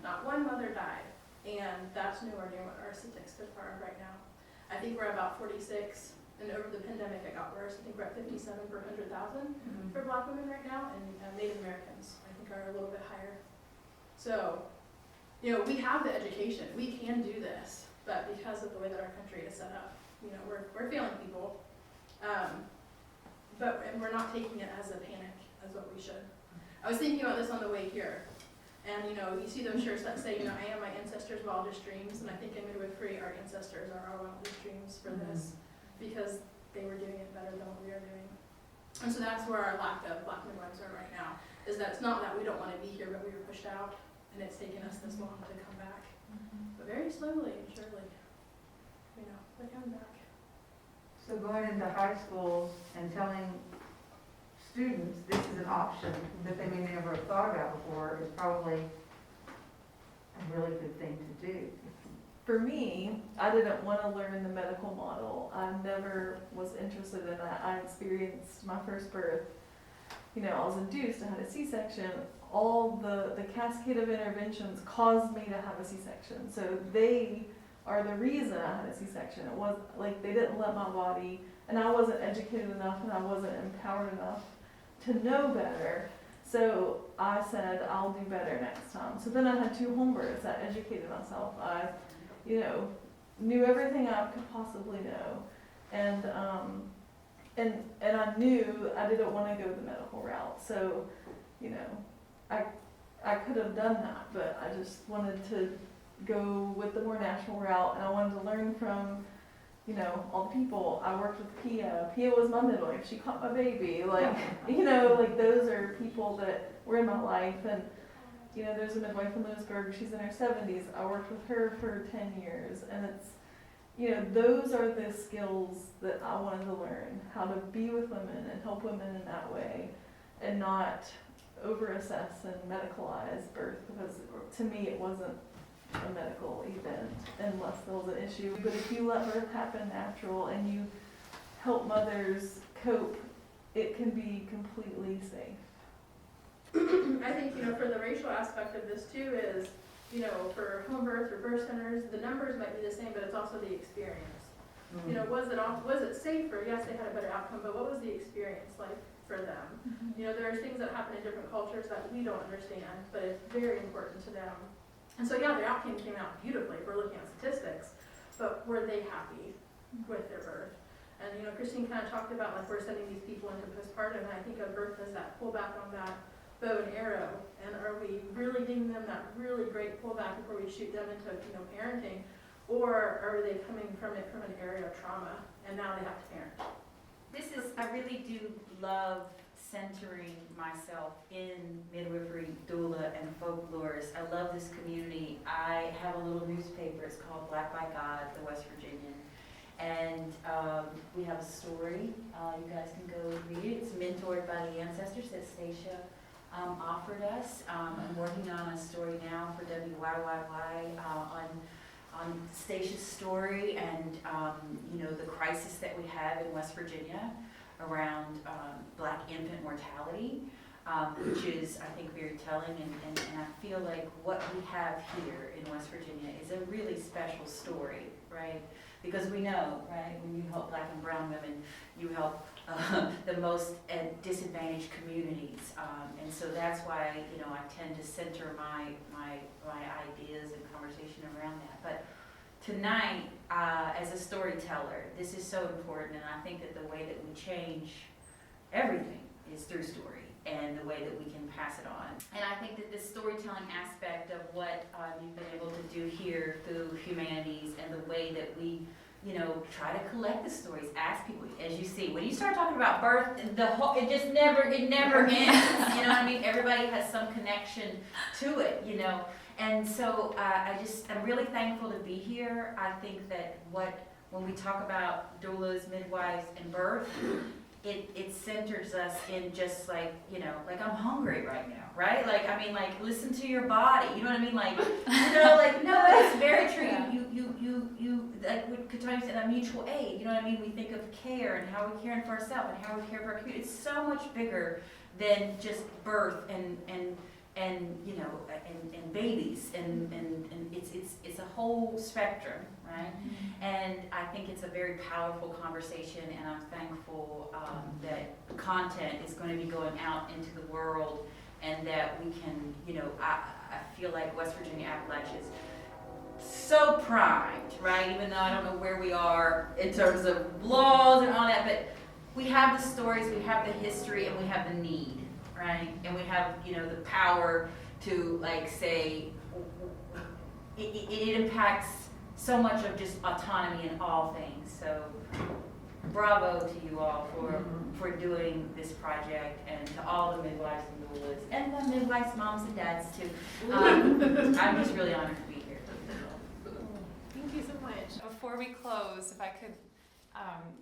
not one mother died. And that's nowhere near what our statistics are right now. I think we're about 46. And over the pandemic, it got worse. I think we're at 57 per 100,000 for Black women right now, and Native Americans, I think, are a little bit higher. So, we have the education. We can do this, but because of the way that our country is set up, we're failing people. And we're not taking it as a panic, as what we should. I was thinking about this on the way here, and you see those shirts that say, I am my ancestors' wildest dreams, and I think in midwifery, our ancestors are our wildest dreams for this. Because they were doing it better than what we are doing. And so that's where our lack of Black midwives are right now, is that it's not that we don't want to be here, but we were pushed out, and it's taken us this long to come back. But very slowly and surely, we're coming back. So going into high schools and telling students this is an option that they may never have thought about before is probably a really good thing to do. For me, I didn't want to learn the medical model. I never was interested in that. I experienced my first birth. I was induced, I had a C-section. All the cascade of interventions caused me to have a C-section. So they are the reason I had a C-section. It was like they didn't let my body, and I wasn't educated enough and I wasn't empowered enough to know better. So I said, I'll do better next time. So then I had 2 home births. I educated myself. I knew everything I could possibly know, and I knew I didn't want to go the medical route. So, I could have done that, but I just wanted to go with the more natural route, and I wanted to learn from, all the people. I worked with Pia. Pia was my midwife. She caught my baby. Those are people that were in my life, and. There's a midwife in Lewisburg, she's in her 70s. I worked with her for 10 years, and it's, those are the skills that I wanted to learn, how to be with women and help women in that way, and not over-assess and medicalize birth, because to me it wasn't a medical event unless there was an issue. But if you let birth happen natural and you help mothers cope, it can be completely safe. I think, for the racial aspect of this too is, for home birth or birth centers, the numbers might be the same, but it's also the experience. Was it safer? Yes, they had a better outcome, but what was the experience like for them? There are things that happen in different cultures that we don't understand, but it's very important to them. And so, their outcome came out beautifully if we're looking at statistics, but were they happy with their birth? And, Christine kind of talked about, we're sending these people into postpartum, and I think a birth does that pullback on that bow and arrow, and are we really giving them that really great pullback before we shoot them into parenting, or are they coming from it from an area of trauma and now they have to parent? I really do love centering myself in midwifery, doula, and folklores. I love this community. I have a little newspaper. It's called Black by God, the West Virginian. And we have a story. You guys can go read it. It's mentored by the ancestors that Stacia offered us. I'm working on a story now for WYYY on Stacia's story and the crisis that we have in West Virginia around Black infant mortality, which is, I think, very telling, and I feel like what we have here in West Virginia is a really special story, right? Because we know, right, when you help Black and brown women, you help the most disadvantaged communities, and so that's why I tend to center my ideas and conversation around that. But tonight, as a storyteller, this is so important, and I think that the way that we change everything is through story and the way that we can pass it on. And I think that this storytelling aspect of what you've been able to do here through Humanities and the way that we, try to collect the stories, ask people, as you see, when you start talking about birth, it never ends, everybody has some connection to it, and so I'm really thankful to be here. I think that when we talk about doulas, midwives, and birth, it centers us in just like I'm hungry right now, right? Listen to your body, you know what I mean? No, it's very true. Yeah. You like what Katanya said, that mutual aid, you know what I mean? We think of care and how we're caring for ourselves and how we care for our community. It's so much bigger than just birth and babies and it's a whole spectrum, right? And I think it's a very powerful conversation, and I'm thankful that content is going to be going out into the world, and that we can, I feel like West Virginia Appalachia is so primed, right? Even though I don't know where we are in terms of laws and all that, but we have the stories, we have the history, and we have the need, right? And we have, the power to say, it impacts so much of just autonomy in all things. So bravo to you all for doing this project, and to all the midwives and doulas, and the midwives, moms and dads too. I'm just really honored to be here. Thank you so much. Before we close, if I could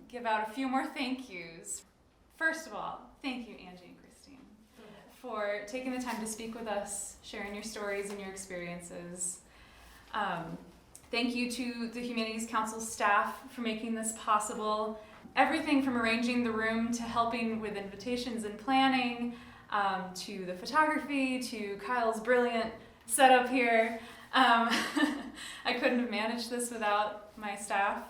give out a few more thank yous. First of all, thank you, Angie and Christine, for taking the time to speak with us, sharing your stories and your experiences. Thank you to the Humanities Council staff for making this possible. Everything from arranging the room to helping with invitations and planning, to the photography, to Kyle's brilliant setup here. I couldn't have managed this without my staff.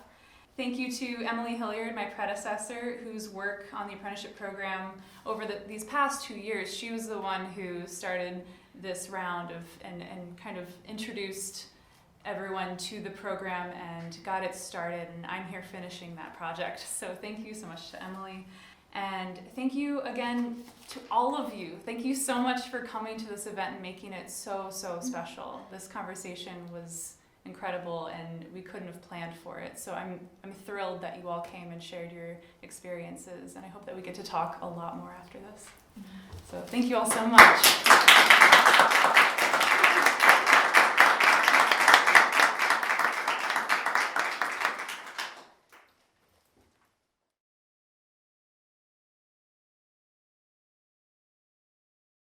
Thank you to Emily Hilliard, my predecessor, whose work on the apprenticeship program over these past 2 years, she was the one who started this round and kind of introduced everyone to the program and got it started, and I'm here finishing that project. So thank you so much to Emily. And thank you again to all of you. Thank you so much for coming to this event and making it so special. This conversation was incredible, and we couldn't have planned for it. So I'm thrilled that you all came and shared your experiences, and I hope that we get to talk a lot more after this. So thank you all so much.